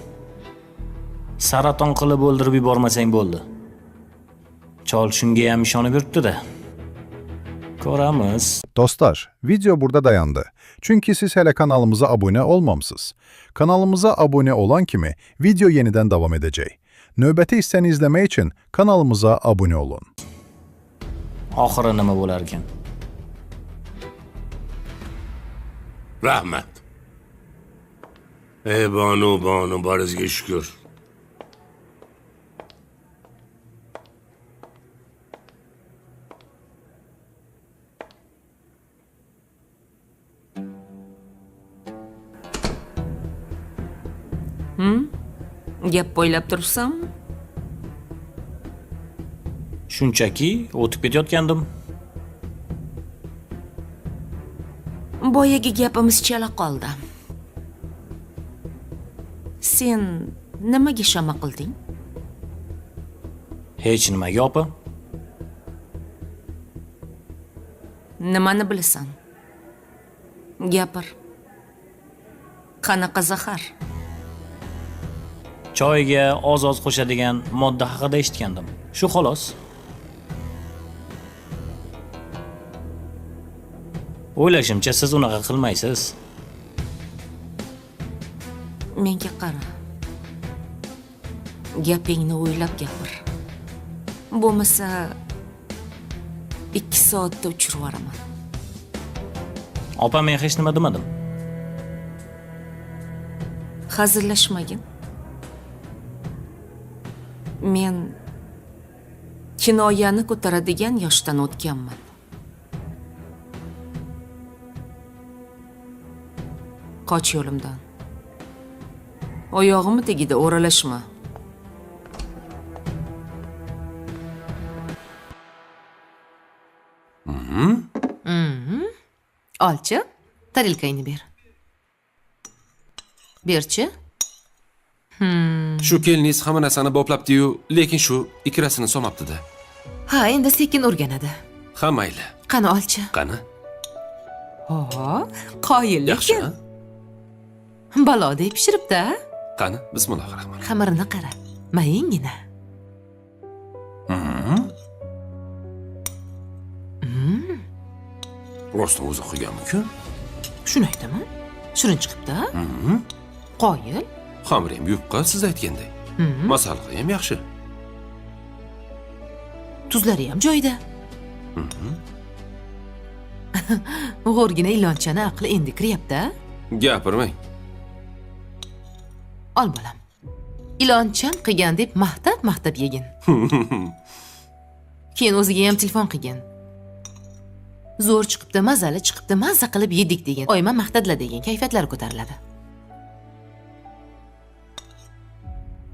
Saraton qilib o'ldirib yubormasang bo'ldi. Chol shunga ham ishonib yuribdi-da. Ko'ramiz. Dostlar, video burada dayandı. Çünkü siz hele kanalımıza abone olmamsınız. Kanalımıza abone olan kimi video yeniden devam edecek. Növbəti hissəni izləmək için kanalımıza abone olun. Oxiri nima bo'lar ekan? Rahmat. Ey Banu, barizga shukr. Gap bo'ylab turibsanmi? Shunchaki o'tib ketayotgandim. Boyagi gapimiz chala qoldi. Sen nimaga shama qilding? Hech nimaga opa. Nimani bilasan? Gapir. Qanaqa zahar? Choyga oz-oz qo'shadigan modda haqida eshitgandim. Shu xolos. O'ylashimcha siz unaqa qilmaysiz. Menga qara. Gapingni o'ylab gapir. Bo'lmasa 2 soatda uchirib yuboraman. Opa, men hech nima demadim. Hazillashmagin. Men kinoyani ko'taradigan yoshdan o'tganman. Qoch yo'limdan. Oyog'im tagida o'ralashma. Olchi, tarilkangni ber. Berchi. Shu keliniz hamma narsani boplabdi-yu, lekin shu ikirasini solmabdi-da. Ha, endi sekin o'rganadi. Ha, mayli. Qani olchi. Qani? Oho, qoyillik. Yaxshi. Balodek pishiribdi. Qani, bismillahirrohmanirrohim. Xamirini qara. Mayingina. Rostdan o'zi qilganmi-ku? Shuni aytaman. Shirin chiqibdi. Qoyil. Xamir ham yupqa, siz aytgandek. Masalliqi ham yaxshi. Tuzlari ham joyida. G'o'rgina ilonchani aqli endi kiryapti. Gapirmang. Ol bolam. Ilonchan qilgan deb maqtab yegin. Keyin o'ziga ham telefon qilgin. Zo'r chiqibdi, mazali chiqibdi, mazza qilib yedik degan. Oyma maqtadlar degan, kayfiyatlari ko'tariladi.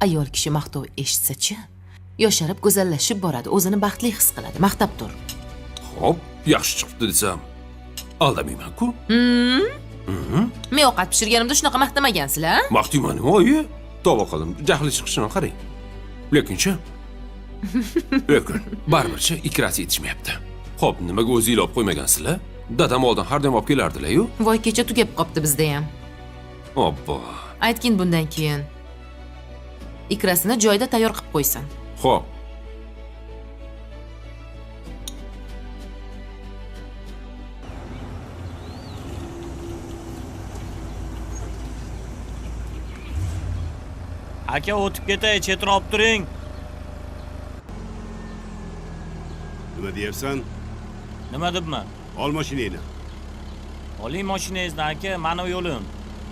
Ayol kishi maqtov eshitsa-chi, yosharib go'zallashib boradi, o'zini baxtli his qiladi. Maqtab tur. Xo'p, yaxshi chiqibdi desam, aldamayman-ku. Men ovqat pishirganimda shunaqa maqtamagansiz-la? Maqtayman, oyi. Tovoqalim jahli chiqishini qarang. Lekinchi baribircha ikirasi yetishmayapti. Xo'p, nimaga o'zi ilib qo'ymagansizlar? Dadam oldin har doim olib kelardilar-yu. Voy, kecha tugab qopti bizda ham. Obbo. Aytgin bundan keyin. Ikrasini joyida tayyor qilib qo'ysin. Xo'p. Aka, o'tib ketay, chetroq turing. nima deyapsan? Nima debman? Ol mashinangni. Oling mashinangizni aka, mana yo'lim.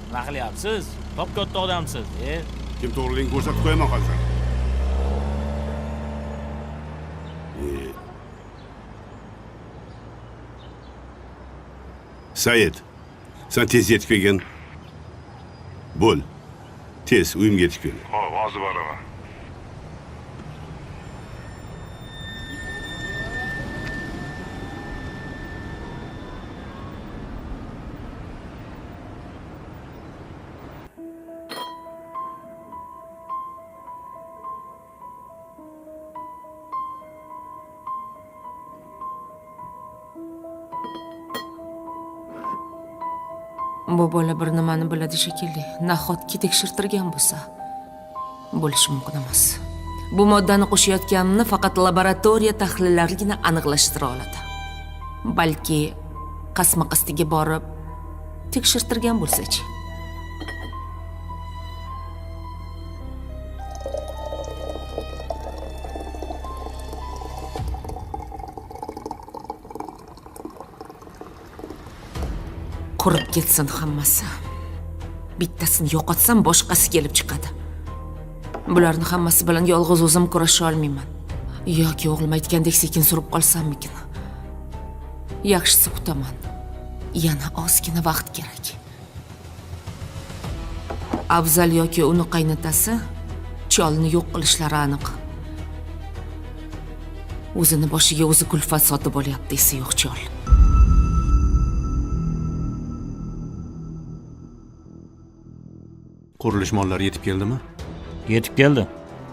Nima qilyapsiz? Top katta odamsiz. Kim to'g'riligini ko'rsatib qo'yaman hozir. Said, sen tez yetib kelgin. Bo'l. Tez uyimga yetib kel. Hop, hozir boraman. Bu bola bir nimani biladi shekilli. Nahotki tekshirtirgan bo'lsa, bo'lishi mumkin emas. Bu moddani qo'shayotganimni faqat laboratoriya tahlillarigina aniqlashtira oladi. Balki qasma-qastiga borib tekshirtirgan bo'lsa-chi. Qurib ketsin hammasi. Bittasini yo'qotsam boshqasi kelib chiqadi. Bularni hammasi bilan yolg'iz o'zim kurasha olmayman. Yoki o'g'lim aytgandek sekin surib qolsammikin. Yaxshisi kutaman. Yana ozgina vaqt kerak. Afzal yoki uni qaynotasi cholni yo'q qilishlari aniq. O'zini boshiga o'zi kulfat sotib olyapti esa yo'q chol. Qurilish mollari yetib keldimi? Yetib keldi.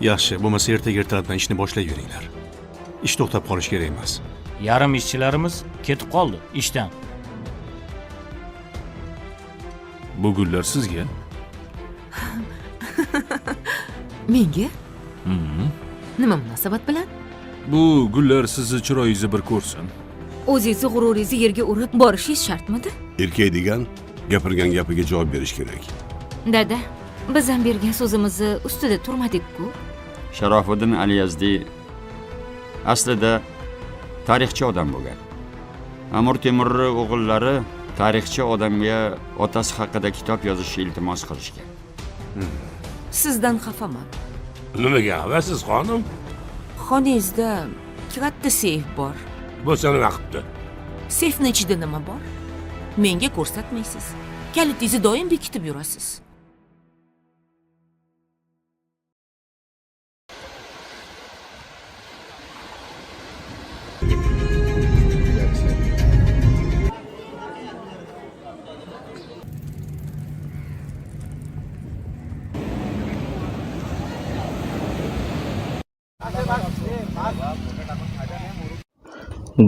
Yaxshi, bo'lmasa ertaga ertalabdan ishni boshlayveringlar. Ish to'xtab qolish kerak emas. Yarim ishchilarimiz ketib qoldi ishdan. Bu gullar sizga? Menga? Nima munosabat bilan? Bu gullar sizni chiroyingizni bir ko'rsin. O'zingizni g'ururingizni yerga urib borishingiz shartmidi? Erkak degan gapirgan gapiga javob berish kerak. Dada, biz ham bergan so'zimizni ustida turmadik-ku. Sharofiddin Aliyazdiy aslida tarixchi odam bo'lgan. Amir Temurning o'g'illari tarixchi odamga otasi haqida kitob yozishni iltimos qilishgan. Sizdan xafaman. Nimaga xafasiz xonim? Xonangizda katta seyf bor. Bo'lsa nima qilibdi? Seyfning ichida nima bor? Menga ko'rsatmaysiz. Kalitingizni doim bekitib yurasiz.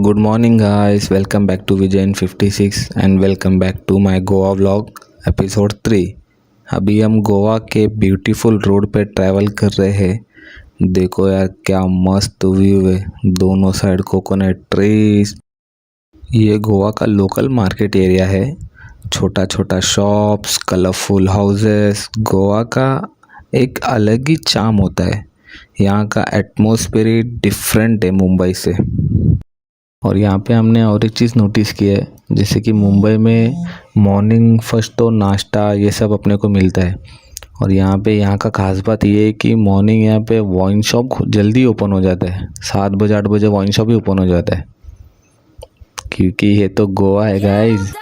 Good morning guys, welcome back to Vijayan 56 and welcome back to my Goa vlog episode 3। अभी हम गोवा के beautiful road पे ट्रैवल कर रहे हैं। देखो यार क्या मस्त व्यू है, दोनों साइड कोकोनट ट्रीज। ये गोवा का लोकल मार्केट एरिया है, छोटा छोटा शॉप्स, कलरफुल हाउसेस। गोवा का एक अलग ही चार्म होता है, यहाँ का एटमॉस्फेयर डिफरेंट है मुंबई से। और यहाँ पे हमने और एक चीज़ नोटिस की है, जैसे कि मुंबई में मॉर्निंग फर्स्ट तो नाश्ता ये सब अपने को मिलता है, और यहाँ पे यहाँ का खास बात ये है कि मॉर्निंग यहाँ पे वाइन शॉप जल्दी ओपन हो जाता है, 7 बजे 8 बजे वाइन शॉप ही ओपन हो जाता है, क्योंकि ये तो गोवा है गाइस।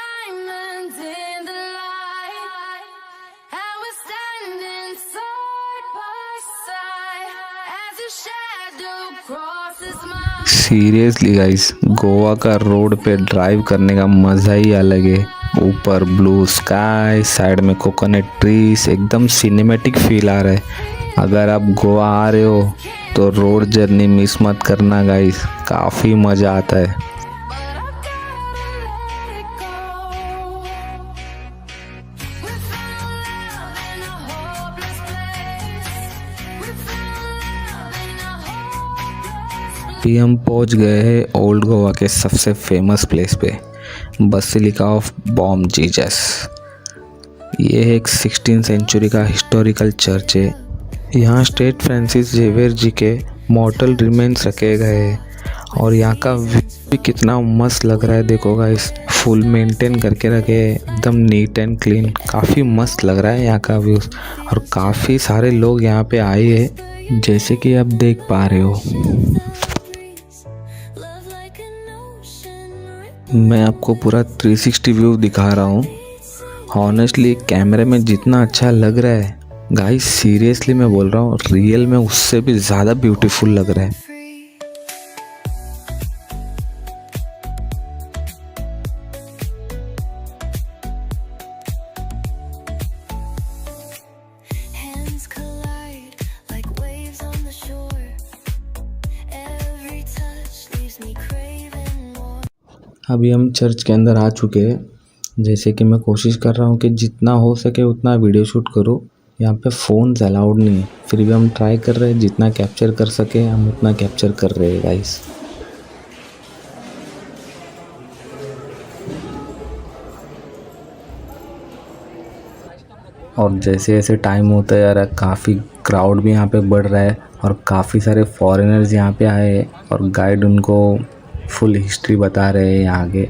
सीरियसली गाइस, गोवा का रोड पे ड्राइव करने का मज़ा ही अलग है। ऊपर ब्लू स्काई, साइड में कोकोनट ट्रीज, एकदम सिनेमैटिक फील आ रहा है। अगर आप गोवा आ रहे हो तो रोड जर्नी मिस मत करना गाइस, काफ़ी मज़ा आता है। अभी हम पहुंच गए हैं ओल्ड गोवा के सबसे फेमस प्लेस पे, बसिलिका ऑफ बॉम जीसस। ये एक 16th सेंचुरी का हिस्टोरिकल चर्च है। यहाँ सेंट फ्रांसिस जेवियर जी के मॉर्टल रिमेन्स रखे गए हैं, और यहाँ का व्यू भी कितना मस्त लग रहा है। देखो गाइस, फुल मेंटेन करके रखे हैं, एकदम नीट एंड क्लीन। काफ़ी मस्त लग रहा है यहाँ का व्यूज़। और काफ़ी सारे लोग यहाँ पे आए हैं, जैसे कि आप देख पा रहे हो। मैं आपको पूरा 360 व्यू दिखा रहा हूँ। हॉनेस्टली कैमरे में जितना अच्छा लग रहा है गाइस, सीरियसली मैं बोल रहा हूँ, रियल में उससे भी ज़्यादा ब्यूटीफुल लग रहा है। अभी हम चर्च के अंदर आ चुके हैं। जैसे कि मैं कोशिश कर रहा हूँ कि जितना हो सके उतना वीडियो शूट करूँ। यहाँ पे फ़ोन्स अलाउड नहीं है, फिर भी हम ट्राई कर रहे हैं, जितना कैप्चर कर सके हम उतना कैप्चर कर रहे हैं गाइस। और जैसे जैसे टाइम होता है यार, काफ़ी क्राउड भी यहाँ पे बढ़ रहा है और काफ़ी सारे फॉरेनर्स यहाँ पे आए हैं और गाइड उनको फुल हिस्ट्री बता रहे हैं यहाँ आगे।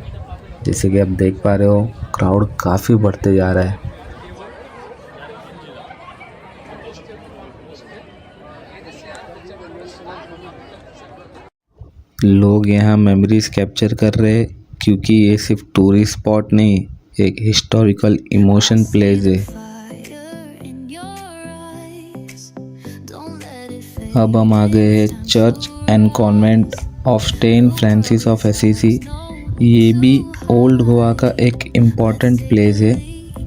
जैसे कि आप देख पा रहे हो, क्राउड काफ़ी बढ़ते जा रहा है। लोग यहाँ मेमोरीज कैप्चर कर रहे हैं, क्योंकि ये सिर्फ टूरिस्ट स्पॉट नहीं, एक हिस्टोरिकल इमोशन प्लेस है। अब हम आ गए हैं church and convent of Saint Francis of Assisi. ये भी ओल्ड गोवा का एक इम्पॉर्टेंट प्लेस है।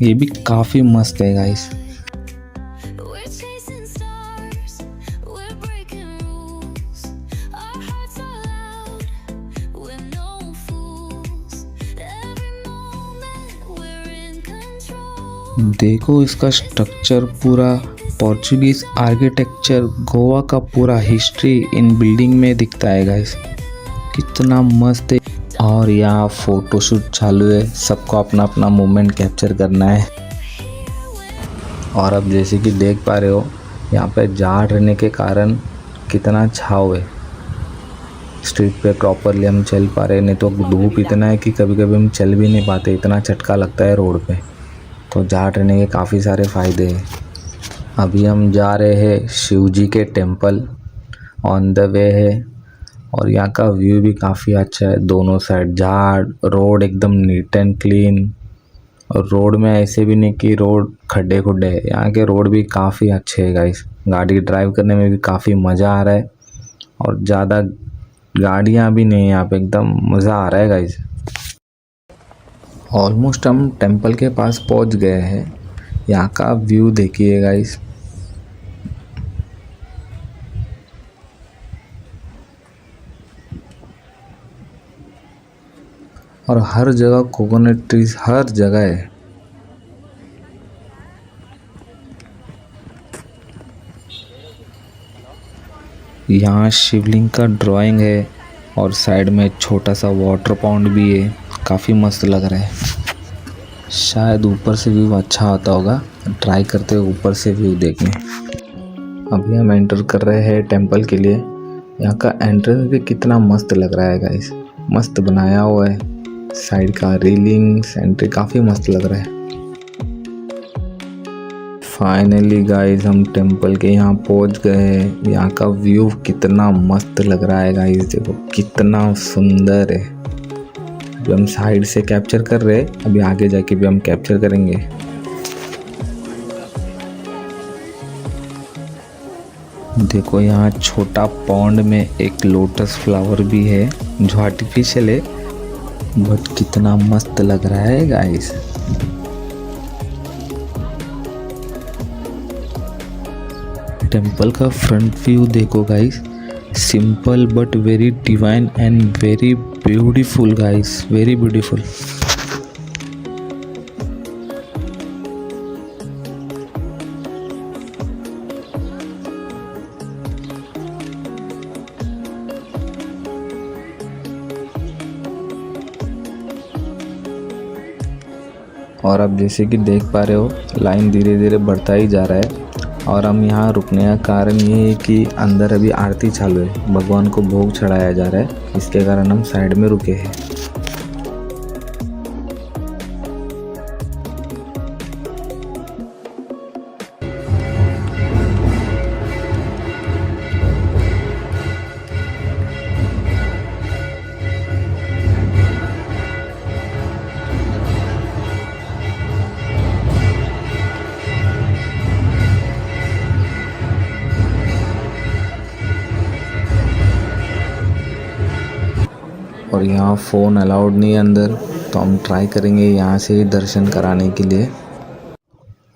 ये भी काफ़ी मस्त है गाइस। देखो इसका स्ट्रक्चर, पूरा पोर्चुगीज आर्किटेक्चर, गोवा का पूरा हिस्ट्री इन बिल्डिंग में दिखता है गाइस। कितना मस्त है। और यहाँ फ़ोटोशूट चालू है, सबको अपना अपना मोमेंट कैप्चर करना है। और अब जैसे कि देख पा रहे हो, यहाँ पे झाड़ रहने के कारण कितना छाव है। स्ट्रीट पे प्रॉपरली हम चल पा रहे, नहीं तो धूप इतना है कि कभी कभी हम चल भी नहीं पाते, इतना झटका लगता है रोड पे। तो झाड़ रहने के काफ़ी सारे फ़ायदे हैं। अभी हम जा रहे हैं शिव जी के टेम्पल, ऑन द वे है। और यहाँ का व्यू भी काफ़ी अच्छा है, दोनों साइड झाड़, रोड एकदम नीट एंड क्लीन। और रोड में ऐसे भी नहीं कि रोड खड्डे खुड्डे है, यहाँ के रोड भी काफ़ी अच्छे है गाइस। गाड़ी ड्राइव करने में भी काफ़ी मज़ा आ रहा है और ज़्यादा गाड़ियाँ भी नहीं है यहाँ पे, एकदम मज़ा आ रहा है गाइस। ऑलमोस्ट हम टेम्पल के पास पहुँच गए हैं। यहाँ का व्यू देखिए गाइस। और हर जगह कोकोनट ट्रीज, हर जगह है। यहाँ शिवलिंग का ड्राइंग है और साइड में छोटा सा वाटर पाउंड भी है, काफ़ी मस्त लग रहा है। शायद ऊपर से व्यू अच्छा आता होगा, ट्राई करते हैं ऊपर से व्यू देखने। अभी हम एंटर कर रहे हैं टेंपल के लिए। यहाँ का एंट्रेंस भी कितना मस्त लग रहा है गाइस, मस्त बनाया हुआ है। साइड का रेलिंग, एंट्री काफ़ी मस्त लग रहा है। फाइनली गाइस हम टेंपल के यहाँ पहुँच गए हैं। यहाँ का व्यू कितना मस्त लग रहा है गाइस, देखो कितना सुंदर है। अभी हम साइड से कैप्चर कर रहे हैं, अभी आगे जाके भी हम कैप्चर करेंगे। देखो यहाँ छोटा पॉन्ड में एक लोटस फ्लावर भी है जो आर्टिफिशियल है, बट कितना मस्त लग रहा है गाइस। टेंपल का फ्रंट व्यू देखो guys, simple but very divine and very beautiful guys, very beautiful. और आप जैसे कि देख पा रहे हो, लाइन धीरे धीरे बढ़ता ही जा रहा है और हम यहाँ रुकने का कारण ये है कि अंदर अभी आरती चालू है, भगवान को भोग चढ़ाया जा रहा है, इसके कारण हम साइड में रुके हैं। और यहाँ फ़ोन अलाउड नहीं है अंदर, तो हम ट्राई करेंगे यहाँ से ही दर्शन कराने के लिए।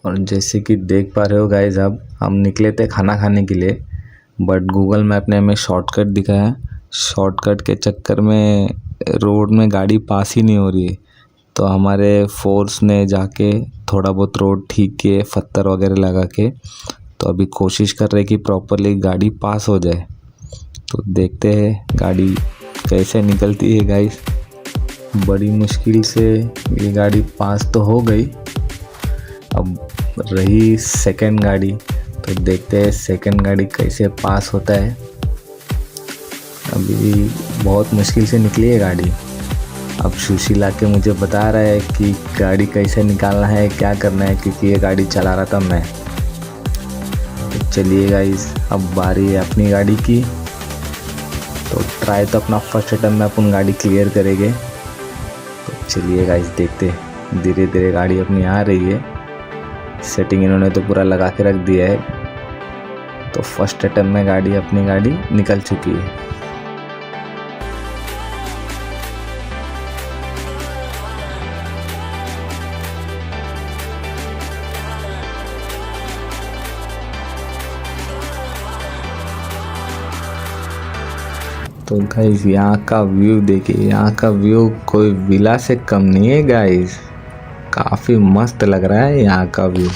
और जैसे कि देख पा रहे हो गाइस, अब हम निकले थे खाना खाने के लिए, बट गूगल मैप ने हमें शॉर्टकट दिखाया। शॉर्टकट के चक्कर में रोड में गाड़ी पास ही नहीं हो रही है, तो हमारे फोर्स ने जाके थोड़ा बहुत रोड ठीक किए, पत्थर वगैरह लगा के। तो अभी कोशिश कर रहे कि प्रॉपरली गाड़ी पास हो जाए। तो देखते हैं गाड़ी कैसे निकलती है गाइस। बड़ी मुश्किल से ये गाड़ी पास तो हो गई, अब रही सेकंड गाड़ी, तो देखते हैं सेकंड गाड़ी कैसे पास होता है। अभी बहुत मुश्किल से निकली है गाड़ी। अब सुशीला के मुझे बता रहा है कि गाड़ी कैसे निकालना है, क्या करना है, क्योंकि ये गाड़ी चला रहा था मैं। तो चलिए गाइस, अब बारी है अपनी गाड़ी की। तो ट्राई तो अपना फर्स्ट अटेम्प्ट में अपन गाड़ी क्लियर करेंगे। तो चलिए गाइस, देखते हैं। धीरे धीरे गाड़ी अपनी आ रही है, सेटिंग इन्होंने तो पूरा लगा के रख दिया है। तो फर्स्ट अटेम्प्ट में अपनी गाड़ी निकल चुकी है। तो गाइस, यहाँ का व्यू देखिए, यहाँ का व्यू कोई विला से कम नहीं है गाइस। काफ़ी मस्त लग रहा है यहाँ का व्यू।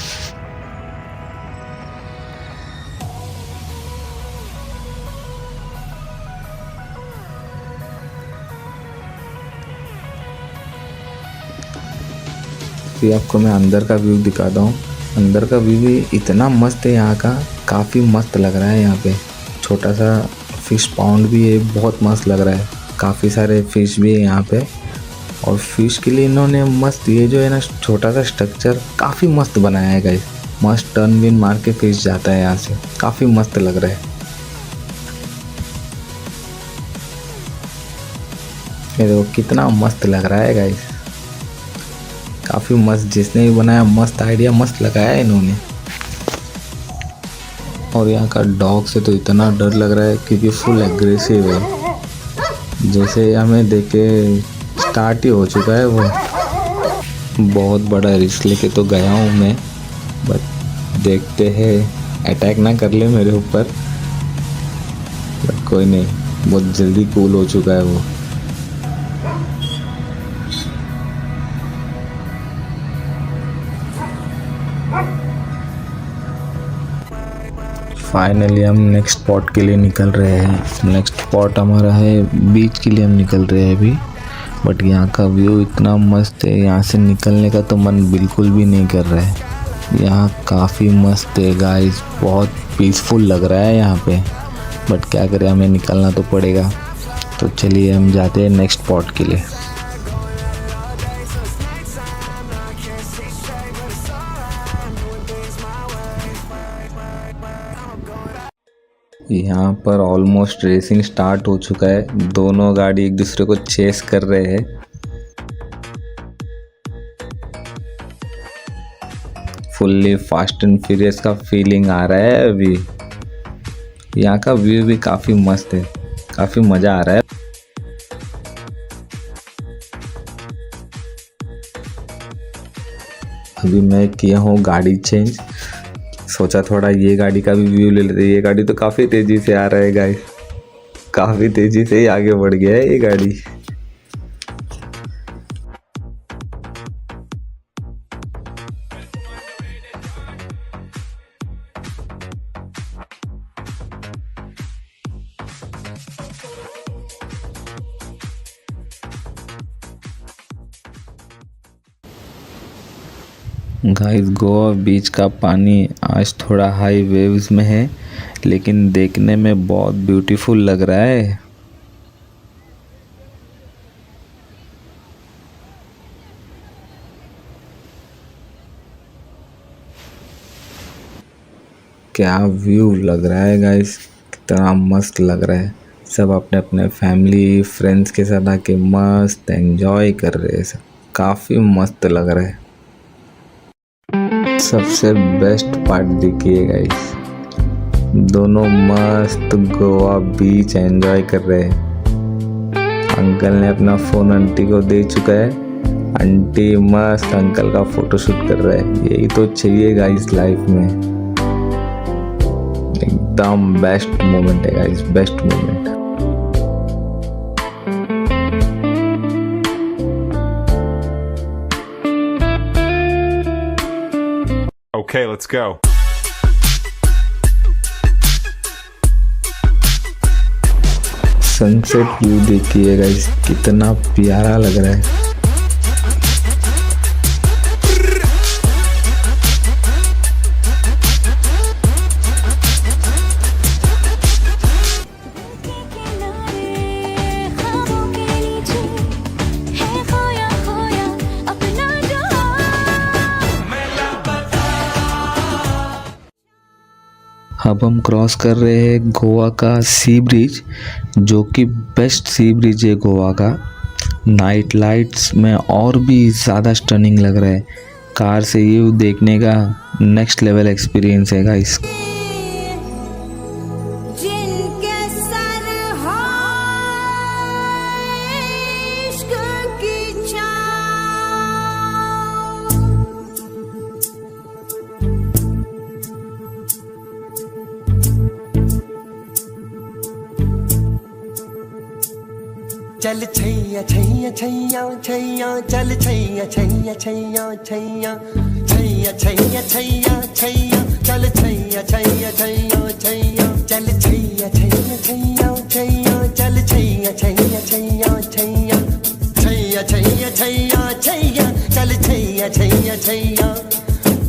फिर आपको मैं अंदर का व्यू दिखाता हूँ। अंदर का व्यू भी इतना मस्त है यहाँ का, काफ़ी मस्त लग रहा है। यहाँ पे छोटा सा फिश पाउंड भी है, बहुत मस्त लग रहा है। काफ़ी सारे फिश भी है यहाँ पे, और फिश के लिए इन्होंने मस्त ये जो है ना छोटा सा स्ट्रक्चर काफ़ी मस्त बनाया है गाइस। मस्त टर्न विन मार के फिश जाता है यहाँ से, काफ़ी मस्त लग रहा है। ये देखो कितना मस्त लग रहा है गाइस, काफ़ी मस्त। जिसने भी बनाया मस्त आइडिया, मस्त लगाया है इन्होंने। और यहाँ का डॉग से तो इतना डर लग रहा है क्योंकि फुल एग्रेसिव है। जैसे हमें देख के स्टार्ट ही हो चुका है वो। बहुत बड़ा रिस्क लेके तो गया हूँ मैं, बट देखते हैं अटैक ना कर ले मेरे ऊपर। बट कोई नहीं, बहुत जल्दी कूल हो चुका है वो। फाइनली हम नेक्स्ट स्पॉट के लिए निकल रहे हैं। नेक्स्ट स्पॉट हमारा है बीच के लिए हम निकल रहे हैं अभी। बट यहाँ का व्यू इतना मस्त है, यहाँ से निकलने का तो मन बिल्कुल भी नहीं कर रहा है। यहाँ काफ़ी मस्त है गाइस, बहुत पीसफुल लग रहा है यहाँ पे। बट क्या करें, हमें निकलना तो पड़ेगा। तो चलिए हम जाते हैं नेक्स्ट स्पॉट के लिए। यहाँ पर ऑलमोस्ट रेसिंग स्टार्ट हो चुका है। दोनों गाड़ी एक दूसरे को चेस कर रहे हैं। फुल्ली फास्ट एंड फ्यूरियस का फीलिंग आ रहा है अभी। यहाँ का व्यू भी काफ़ी मस्त है, काफ़ी मज़ा आ रहा है। अभी मैं किया हूँ गाड़ी चेंज, सोचा थोड़ा ये गाड़ी का भी व्यू ले लेते। ये गाड़ी तो काफ़ी तेज़ी से आ रहा है गाइस, काफ़ी तेज़ी से ही आगे बढ़ गया है ये गाड़ी। गाइस गोवा बीच का पानी आज थोड़ा हाई वेव्स में है, लेकिन देखने में बहुत ब्यूटीफुल लग रहा है। क्या व्यू लग रहा है गाइस, कितना मस्त लग रहा है। सब अपने अपने फैमिली फ्रेंड्स के साथ आके मस्त एंजॉय कर रहे हैं। सब काफ़ी मस्त लग रहा है। सबसे बेस्ट पार्ट देखिए गाइस, दोनों मस्त गोवा बीच एंजॉय कर रहे हैं। अंकल ने अपना फ़ोन आंटी को दे चुका है, आंटी मस्त अंकल का फोटोशूट कर रहा है। यही तो चाहिए गाइस लाइफ में। एकदम बेस्ट मोमेंट है guys, best moment. Okay, let's go. Sunset view देखिए गाइस, कितना प्यारा लग रहा है। अब हम क्रॉस कर रहे हैं गोवा का सी ब्रिज, जो कि बेस्ट सी ब्रिज है गोवा का। नाइट लाइट्स में और भी ज़्यादा स्टनिंग लग रहा है। कार से ये देखने का नेक्स्ट लेवल एक्सपीरियंस है गाइस। चल छैया छैया छैया छैया चल छैया छैया छैया छैया छैया छैया छैया छैया चल छैया छैया छैया छैया चल छैया छैया छैया छैया चल छैया छैया छैया छैया छैया छैया छैया छैया चल छैया छैया छैया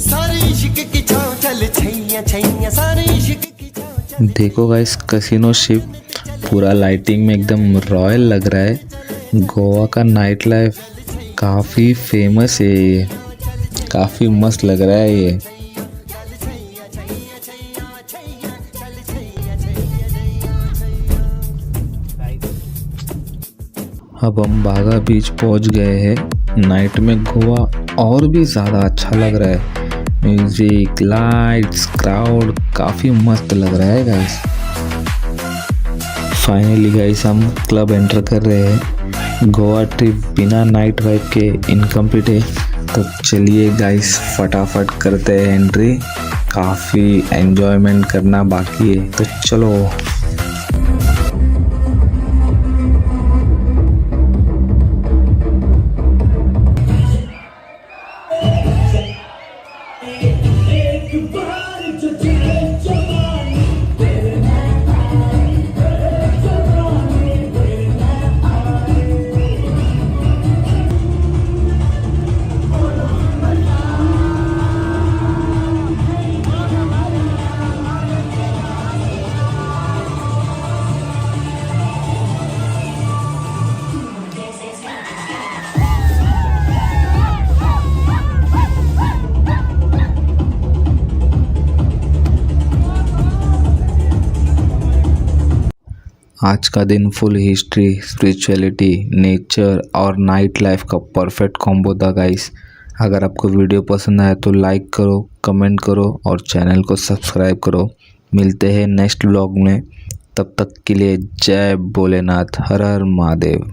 सारे इश्क की छाँव चल छैया छैया सारे इश्क की छाँव। देखो गाइस, कैसीनो शिप पूरा लाइटिंग में एकदम रॉयल लग रहा है। गोवा का नाइट लाइफ काफ़ी फेमस है, ये काफ़ी मस्त लग रहा है ये। अब हम बागा बीच पहुंच गए हैं। नाइट में गोवा और भी ज़्यादा अच्छा लग रहा है। म्यूजिक, लाइट्स, क्राउड काफ़ी मस्त लग रहा है गाइस। फाइनली गाइस हम क्लब एंटर कर रहे हैं। गोवा ट्रिप बिना नाइट वाइब के इनकम्प्लीट है, तो चलिए गाइस फटाफट करते हैं एंट्री। काफ़ी एंजॉयमेंट करना बाकी है, तो चलो। आज का दिन फुल हिस्ट्री, स्पिरिचुअलिटी, नेचर और नाइट लाइफ का परफेक्ट कॉम्बो था गाइस। अगर आपको वीडियो पसंद आया तो लाइक करो, कमेंट करो और चैनल को सब्सक्राइब करो। मिलते हैं नेक्स्ट व्लॉग में, तब तक के लिए जय भोलेनाथ, हर हर Mahadev.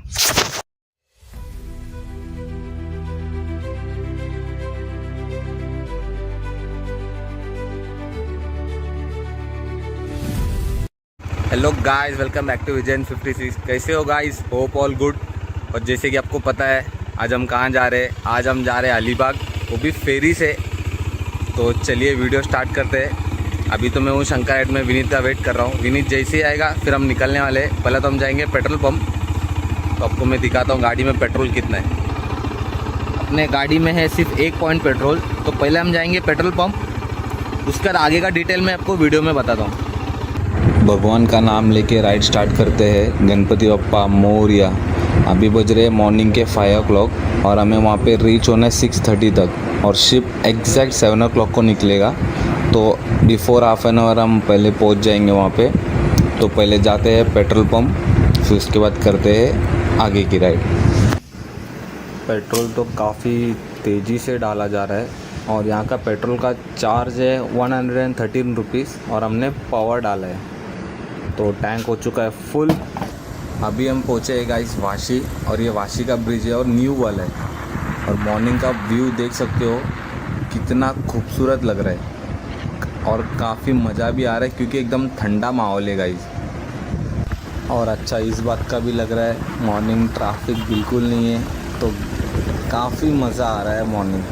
Hello guys, welcome back to vision 56। कैसे हो गाइस? Hope all good. और जैसे कि आपको पता है आज हम कहाँ जा रहे हैं, आज हम जा रहे हैं अलीबाग, वो भी फेरी से। तो चलिए वीडियो स्टार्ट करते हैं। अभी तो मैं हूँ शंकर हेड में, विनीत का वेट कर रहा हूँ। विनीत जैसे ही आएगा फिर हम निकलने वाले हैं। पहले तो हम जाएंगे पेट्रोल पंप, तो आपको मैं दिखाता हूँ गाड़ी में पेट्रोल कितना है। अपने गाड़ी में है सिर्फ 1 पॉइंट पेट्रोल। तो पहले हम जाएंगे पेट्रोल पंप, उसके बाद आगे का डिटेल मैं आपको वीडियो में बताता हूँ। भगवान का नाम लेके राइड स्टार्ट करते हैं। गणपति बप्पा मोरया। अभी बज रहे मॉर्निंग के 5 o'clock और हमें वहाँ पे रीच होना है 6:30 तक और शिप एग्जैक्ट 7 o'clock को निकलेगा। तो बिफोर हाफ एन आवर हम पहले पहुँच जाएंगे वहाँ पे। तो पहले जाते हैं पेट्रोल पंप, फिर उसके बाद करते हैं आगे की राइड। पेट्रोल तो काफ़ी तेज़ी से डाला जा रहा है और यहाँ का पेट्रोल का चार्ज है 113 रुपीज़ और हमने पावर डाला है। तो टैंक हो चुका है फुल। अभी हम पहुँचे हैं गाइस वाशी और ये वाशी का ब्रिज है और न्यू वाला है। और मॉर्निंग का व्यू देख सकते हो कितना खूबसूरत लग रहा है और काफ़ी मज़ा भी आ रहा है क्योंकि एकदम ठंडा माहौल है गाइस। और अच्छा इस बात का भी लग रहा है मॉर्निंग ट्रैफिक बिल्कुल नहीं है, तो काफ़ी मज़ा आ रहा है मॉर्निंग।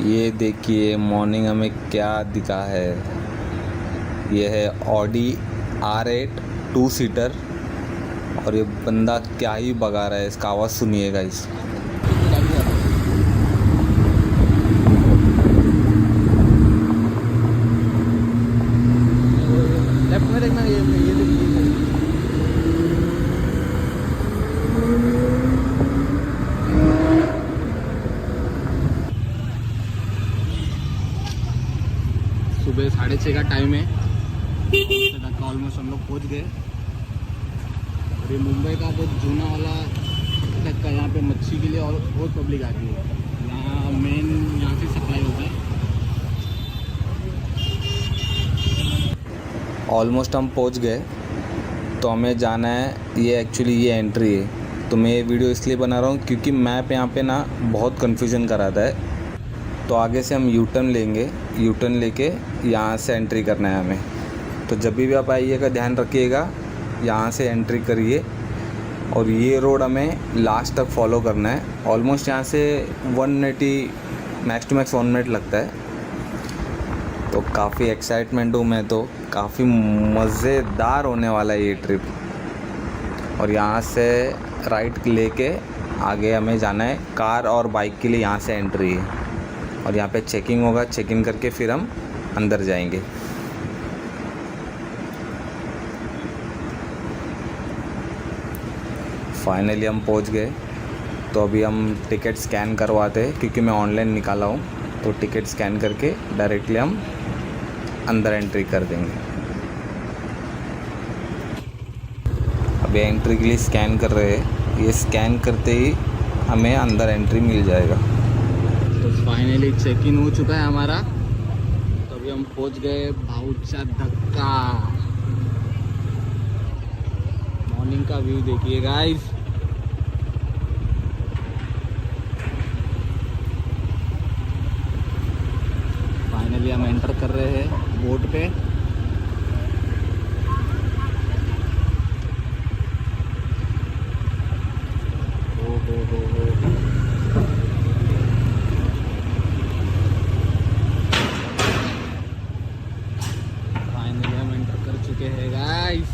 ये देखिए मॉर्निंग हमें क्या दिखा है। ये है ऑडी R8 2 सीटर और ये बंदा क्या ही भगा रहा है, इसका आवाज़ सुनिए गाइस। लेफ्ट में देखना, ये सुबह 6:30 का टाइम है। ऑलमोस्ट हम लोग पहुँच गए। और ये मुंबई का बहुत जूना वाला का यहाँ पे मच्छी के लिए और बहुत पब्लिक आती है। यहाँ मेन यहाँ से सप्लाई होता है। ऑलमोस्ट हम पहुंच गए। तो हमें जाना है, ये एक्चुअली ये एंट्री है। तो मैं ये वीडियो इसलिए बना रहा हूँ क्योंकि मैप यहाँ पे ना बहुत कन्फ्यूजन कराता है। तो आगे से हम यू टर्न लेंगे, यू टर्न लेके यहाँ से एंट्री करना है हमें। तो जब भी आप आइएगा ध्यान रखिएगा, यहाँ से एंट्री करिए और ये रोड हमें लास्ट तक फॉलो करना है। ऑलमोस्ट यहाँ से 180 मैक्स टू मैक्स 1 मिनट लगता है। तो काफ़ी एक्साइटमेंट हूँ मैं, तो काफ़ी मज़ेदार होने वाला है ये ट्रिप। और यहाँ से राइट लेके आगे हमें जाना है। कार और बाइक के लिए यहाँ से एंट्री है और यहाँ पे चेकिंग होगा। चेकिंग करके फिर हम अंदर जाएंगे। फाइनली हम पहुँच गए। तो अभी हम टिकट स्कैन करवाते हैं क्योंकि मैं ऑनलाइन निकाला हूँ। तो टिकट स्कैन करके डायरेक्टली हम अंदर एंट्री कर देंगे। अभी एंट्री के लिए स्कैन कर रहे हैं। ये स्कैन करते ही हमें अंदर एंट्री मिल जाएगा। तो फाइनली चेक इन हो चुका है हमारा। तो अभी हम पहुंच गए भाऊचा धक्का। मॉर्निंग का व्यू देखिए गाइस। फाइनली हम एंटर कर रहे हैं बोट पे। हो। फाइनली हम एंटर कर चुके हैं गाइस।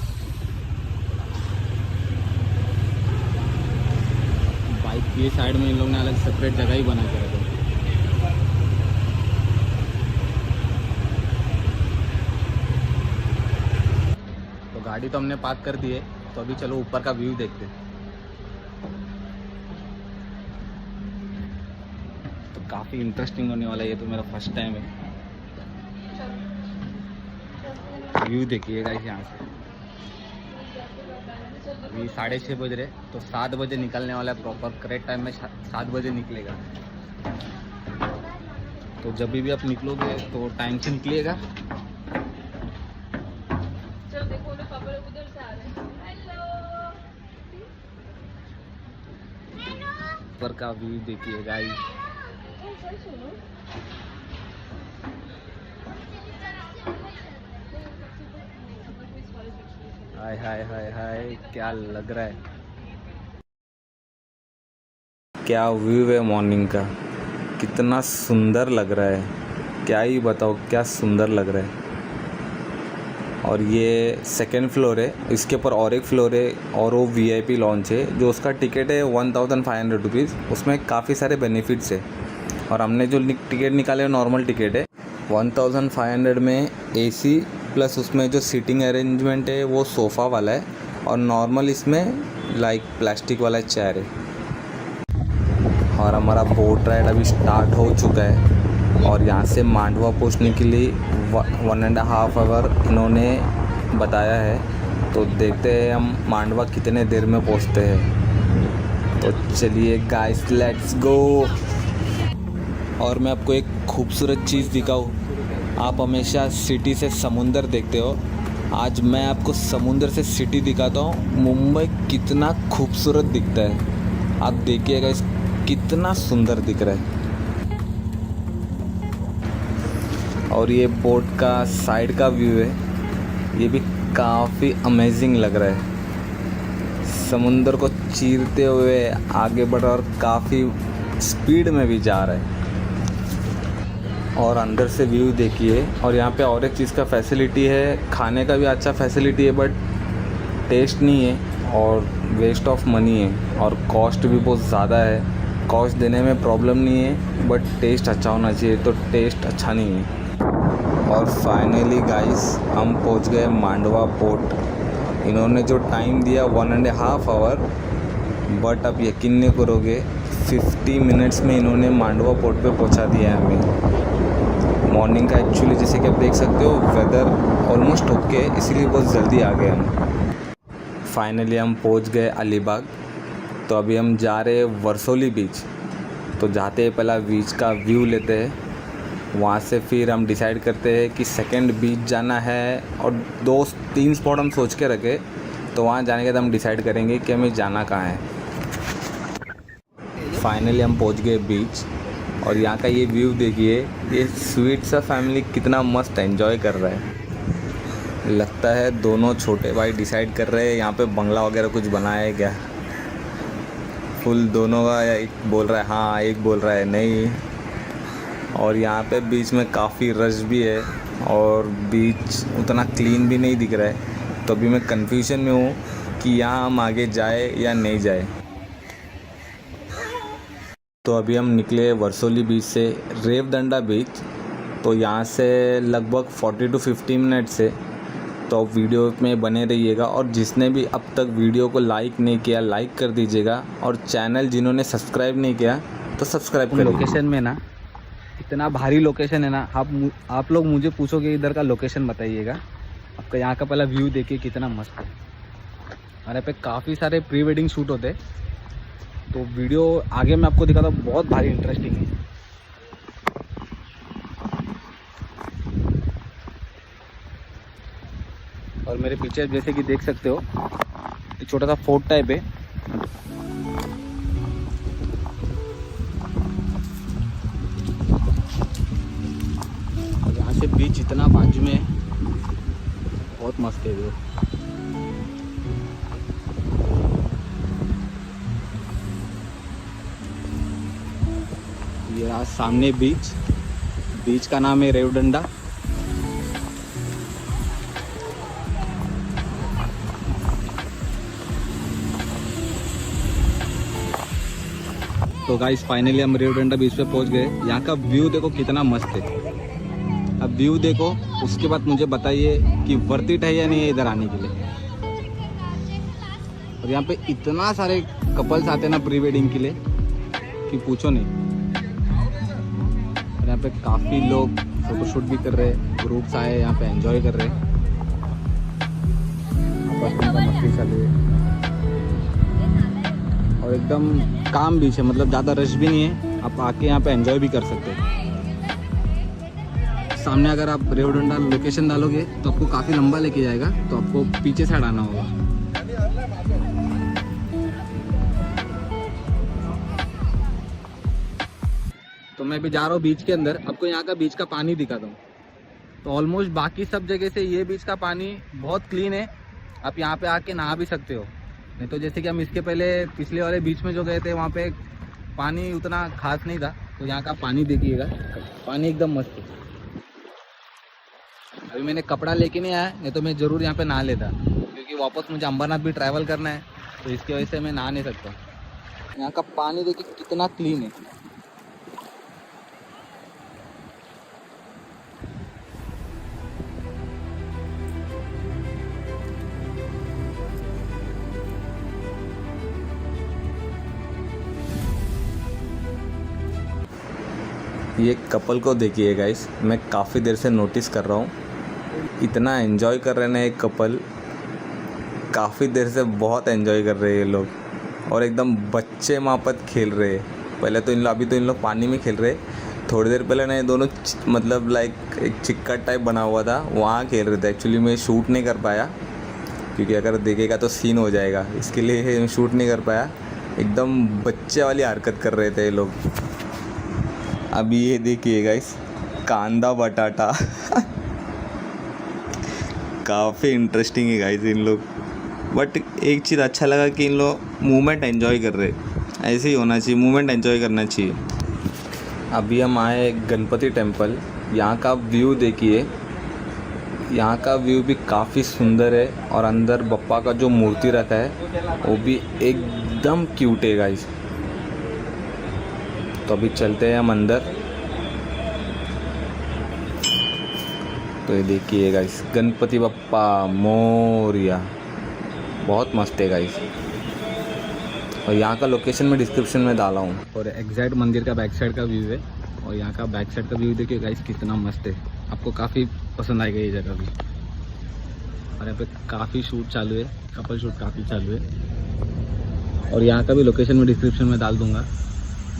बाइक की साइड में इन लोगों ने अलग सेपरेट जगह ही बना के रखा। तो गाड़ी तो हमने पार्क कर दी है। तो अभी चलो ऊपर का व्यू देखते हैं। तो काफ़ी इंटरेस्टिंग होने वाला है। ये तो मेरा फर्स्ट टाइम है। व्यू देखिएगा यहाँ से। अभी 6:30 बज रहे, तो 7 बजे निकलने वाला है प्रॉपर। करेक्ट टाइम में 7 बजे निकलेगा। तो जब भी आप निकलोगे तो टाइम से निकलिएगा। ऊपर का व्यू देखिए गाइस। हाय हाय हाय हाय, क्या लग रहा है। क्या व्यू है मॉर्निंग का, कितना सुंदर लग रहा है। क्या ही बताओ, क्या सुंदर लग रहा है। और ये सेकेंड फ्लोर है, इसके ऊपर और एक फ्लोर है और वो VIP लॉन्च है जो उसका टिकट है 1500 रुपीज़। उसमें काफ़ी सारे बेनिफिट्स है और हमने जो टिकट निकाले नॉर्मल टिकट है। 1500 में AC प्लस उसमें जो सीटिंग अरेंजमेंट है वो सोफ़ा वाला है और नॉर्मल इसमें लाइक प्लास्टिक वाला चेयर है। और हमारा बोट राइड अभी स्टार्ट हो चुका है और यहाँ से मांडवा पहुँचने के लिए 1.5 आवर इन्होंने बताया है। तो देखते हैं हम मांडवा कितने देर में पहुँचते हैं। तो चलिए गाइस, लेट्स गो। और मैं आपको एक खूबसूरत चीज़ दिखाऊँ। आप हमेशा सिटी से समुंदर देखते हो, आज मैं आपको समुंदर से सिटी दिखाता हूँ। मुंबई कितना खूबसूरत दिखता है, आप देखिएगा इस कितना सुंदर दिख रहा है। और ये बोट का साइड का व्यू है, ये भी काफ़ी अमेजिंग लग रहा है। समुंदर को चीरते हुए आगे बढ़ रहा और काफ़ी स्पीड में भी जा रहा है। और अंदर से व्यू देखिए। और यहाँ पे और एक चीज़ का फैसिलिटी है, खाने का भी अच्छा फैसिलिटी है बट टेस्ट नहीं है और वेस्ट ऑफ मनी है और कॉस्ट भी बहुत ज़्यादा है। कॉस्ट देने में प्रॉब्लम नहीं है बट टेस्ट अच्छा होना चाहिए, तो टेस्ट अच्छा नहीं है। और फाइनली गाइस हम पहुँच गए मांडवा पोर्ट। इन्होंने जो टाइम दिया 1.5 आवर, बट आप यकीन नहीं करोगे 50 मिनट्स में इन्होंने मांडवा पोर्ट पे पहुंचा दिया है हमें। मॉर्निंग का एक्चुअली जैसे कि आप देख सकते हो वेदर ऑलमोस्ट ओके है, इसीलिए बहुत जल्दी आ गए हम। फाइनली हम पहुंच गए अलीबाग। तो अभी हम जा रहे हैं वर्सोली बीच। तो जाते हैं पहला बीच का व्यू लेते हैं, वहाँ से फिर हम डिसाइड करते हैं कि सेकंड बीच जाना है। और 2-3 स्पॉट हम सोच के रखे, तो वहाँ जाने के बाद हम डिसाइड करेंगे कि हमें जाना कहाँ है। फाइनली हम पहुँच गए बीच और यहाँ का ये व्यू देखिए, ये स्वीट सा फैमिली कितना मस्त एंजॉय कर रहा है। लगता है दोनों छोटे भाई डिसाइड कर रहे हैं यहाँ पे बंगला वगैरह कुछ बनाया है क्या। फुल दोनों का एक बोल रहा है हाँ, एक बोल रहा है नहीं। और यहाँ पे बीच में काफ़ी रश भी है और बीच उतना क्लीन भी नहीं दिख रहा है। तो अभी मैं कन्फ्यूजन में हूँ कि यहाँ हम आगे जाए या नहीं जाए। तो अभी हम निकले वर्सोली बीच से रेवदंडा बीच। तो यहाँ से लगभग 40 to 50 मिनट्स है। तो आप वीडियो में बने रहिएगा और जिसने भी अब तक वीडियो को लाइक नहीं किया लाइक कर दीजिएगा और चैनल जिन्होंने सब्सक्राइब नहीं किया तो सब्सक्राइब कर। लोकेशन में ना इतना भारी लोकेशन है ना, आप लोग मुझे पूछोगे इधर का लोकेशन बताइएगा। आपका यहाँ का पहला व्यू देखिए कितना मस्त है। हमारे पे काफ़ी सारे प्री वेडिंग शूट होते हैं, तो वीडियो आगे मैं आपको दिखाता हूँ, बहुत भारी इंटरेस्टिंग है। और मेरे पीछे जैसे कि देख सकते हो एक छोटा सा फोर्ट टाइप है। और यहाँ से बीच इतना बाजू में, बहुत मस्त है व्यू। ये रहा सामने बीच का नाम है रेवदंडा। तो गाइस फाइनली हम रेवदंडा बीच पे पहुंच गए। यहाँ का व्यू देखो कितना मस्त है। अब व्यू देखो, उसके बाद मुझे बताइए कि वर्थ इट है या नहीं है इधर आने के लिए। और यहाँ पे इतना सारे कपल्स आते हैं ना प्री वेडिंग के लिए कि पूछो नहीं। और यहाँ पे काफ़ी लोग फोटोशूट भी कर रहे हैं, ग्रुप्स आए यहाँ पे एंजॉय कर रहे हैं। मस्ती चल रही है और एकदम काम बीच है, मतलब ज़्यादा रश भी नहीं है। आप आके यहाँ पे एंजॉय भी कर सकते हैं। सामने अगर आप रेवदंडा लोकेशन डालोगे तो आपको काफ़ी लंबा लेके जाएगा, तो आपको पीछे साइड आना होगा। तो मैं भी जा रहा हूँ बीच के अंदर, आपको यहाँ का बीच का पानी दिखाता हूँ। तो ऑलमोस्ट बाकी सब जगह से ये बीच का पानी बहुत क्लीन है, आप यहाँ पे आके नहा भी सकते हो। नहीं तो जैसे कि हम इसके पहले पिछले वाले बीच में जो गए थे वहाँ पे पानी उतना खास नहीं था। तो यहाँ का पानी देखिएगा, पानी एकदम मस्त है। अभी मैंने कपड़ा लेके नहीं आया, नहीं तो मैं ज़रूर यहाँ पे नहा लेता, क्योंकि वापस मुझे अंबरनाथ भी ट्रैवल करना है, तो इसकी वजह से मैं नहा नहीं सकता। यहाँ का पानी देखिए कितना क्लीन है। ये कपल को देखिए गाइस, मैं काफ़ी देर से नोटिस कर रहा हूँ, इतना एंजॉय कर रहे हैं ना एक कपल, काफ़ी देर से बहुत एंजॉय कर रहे हैं ये लोग, और एकदम बच्चे मापत खेल रहे हैं। पहले तो अभी तो इन लोग पानी में खेल रहे, थोड़ी देर पहले ना ये दोनों मतलब लाइक एक चिक्कट टाइप बना हुआ था, वहाँ खेल रहे थे। एक्चुअली मैं शूट नहीं कर पाया, क्योंकि अगर देखेगा तो सीन हो जाएगा, इसके लिए शूट नहीं कर पाया। एकदम बच्चे वाली हरकत कर रहे थे ये लोग। अभी ये देखिए गाइस, कांदा बटाटा काफ़ी इंटरेस्टिंग है गाइस इन लोग। बट एक चीज़ अच्छा लगा कि इन लोग मूवमेंट एंजॉय कर रहे, ऐसे ही होना चाहिए, मूवमेंट एंजॉय करना चाहिए। अभी हम आए गणपति टेम्पल, यहाँ का व्यू देखिए, यहाँ का व्यू भी काफ़ी सुंदर है, और अंदर बप्पा का जो मूर्ति रखा है वो भी एकदम क्यूट है गाइस। तो अभी चलते हैं हम अंदर। तो ये देखिए गाइस, गणपति बप्पा मोरिया, बहुत मस्त है गाइस। और यहाँ का लोकेशन मैं डिस्क्रिप्शन में डाला हूँ। और एग्जैक्ट मंदिर का बैक साइड का व्यू है, और यहाँ का बैक साइड का व्यू देखिए गाइस कितना मस्त है, आपको काफ़ी पसंद आएगा ये जगह भी। और यहाँ पे काफ़ी शूट चालू है, कपल शूट काफ़ी चालू है, और यहाँ का भी लोकेशन में डिस्क्रिप्शन में डाल दूँगा।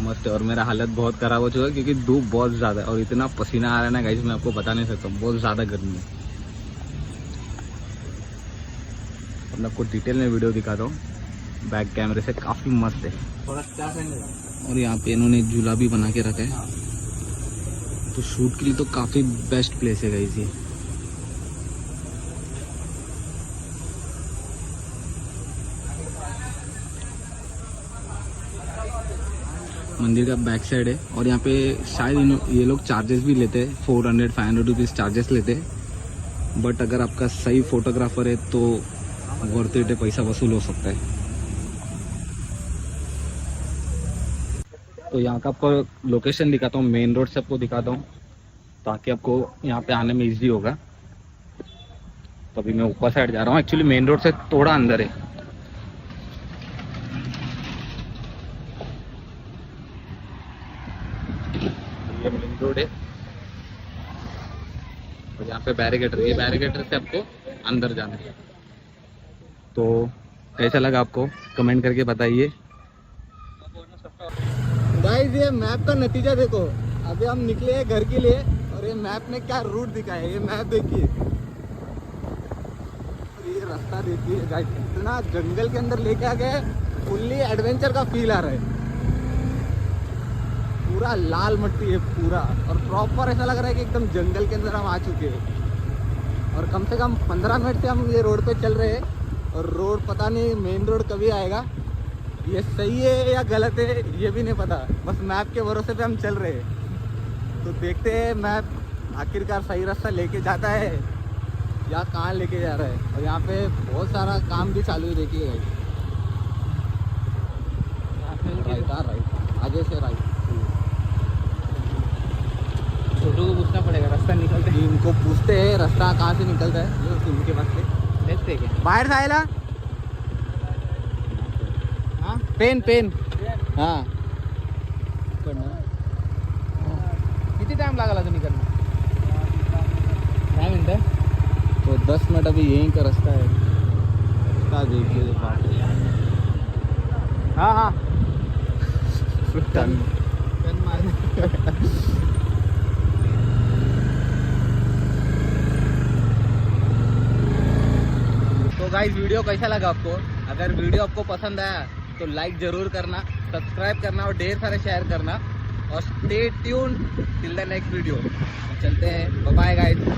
मस्त है। और मेरा हालत बहुत ख़राब हो चुका है, क्योंकि धूप बहुत ज़्यादा है और इतना पसीना आ रहा है ना गाइस, मैं आपको बता नहीं सकता, बहुत ज़्यादा गर्मी है। और मैं आपको डिटेल में वीडियो दिखाता हूँ बैक कैमरे से, काफ़ी मस्त है। और यहाँ पे इन्होंने एक झूला भी बना के रखा है, तो शूट के लिए तो काफ़ी बेस्ट प्लेस है गाइस ये। मंदिर का बैक साइड है, और यहाँ पे शायद ये लोग चार्जेस भी लेते हैं, 400-500 रुपीज़ चार्जेस लेते हैं। बट अगर आपका सही फोटोग्राफर है तो वर्थ इट है, पैसा वसूल हो सकता है। तो यहाँ का आपको लोकेशन दिखाता हूँ, मेन रोड से आपको दिखाता हूँ, ताकि आपको यहाँ पे आने में इजी होगा। तो अभी मैं ऊपर साइड जा रहा हूँ, एक्चुअली मेन रोड से थोड़ा अंदर है। ये मेन रोड है, और यहाँ पे बैरिकेटर, ये बैरिकेटर से आपको अंदर जाना है। तो कैसा लगा आपको कमेंट करके बताइए। गाइस ये मैप का नतीजा देखो, अभी हम निकले हैं घर के लिए, और ये मैप में क्या रूट दिखा है, ये मैप देखिए, ये रास्ता देखिए गाइस, इतना जंगल के अंदर लेके आ गए, फुल्ली एडवेंचर का फील आ रहा है। पूरा लाल मट्टी है पूरा, और प्रॉपर ऐसा लग रहा है कि एकदम जंगल के अंदर हम आ चुके हैं। और कम से कम 15 मिनट से हम ये रोड पे चल रहे हैं, और रोड पता नहीं मेन रोड कभी आएगा, ये सही है या गलत है ये भी नहीं पता, बस मैप के भरोसे पे हम चल रहे हैं। तो देखते हैं मैप आखिरकार सही रास्ता लेके जाता है या कहाँ लेके जा रहा है। और यहाँ पे बहुत सारा काम भी चालू है, देखिए राइट, आगे से राइट। छोटू को पूछना पड़ेगा रास्ता निकलता है, इनको पूछते हैं रास्ता कहाँ से निकलता है, उनके पास से देखते हैं। बाहर से आएला पेन हाँ, किती टाइम लागला तो निकलना? 5 मिनट, तो 10 मिनट अभी यहीं का रास्ता है। रास्ता देखिए, हाँ तो गाइस वीडियो कैसा लगा आपको? अगर वीडियो आपको पसंद आया तो लाइक ज़रूर करना, सब्सक्राइब करना और ढेर सारे शेयर करना, और stay tuned till the next video. चलते हैं, बाय बाय गाइस।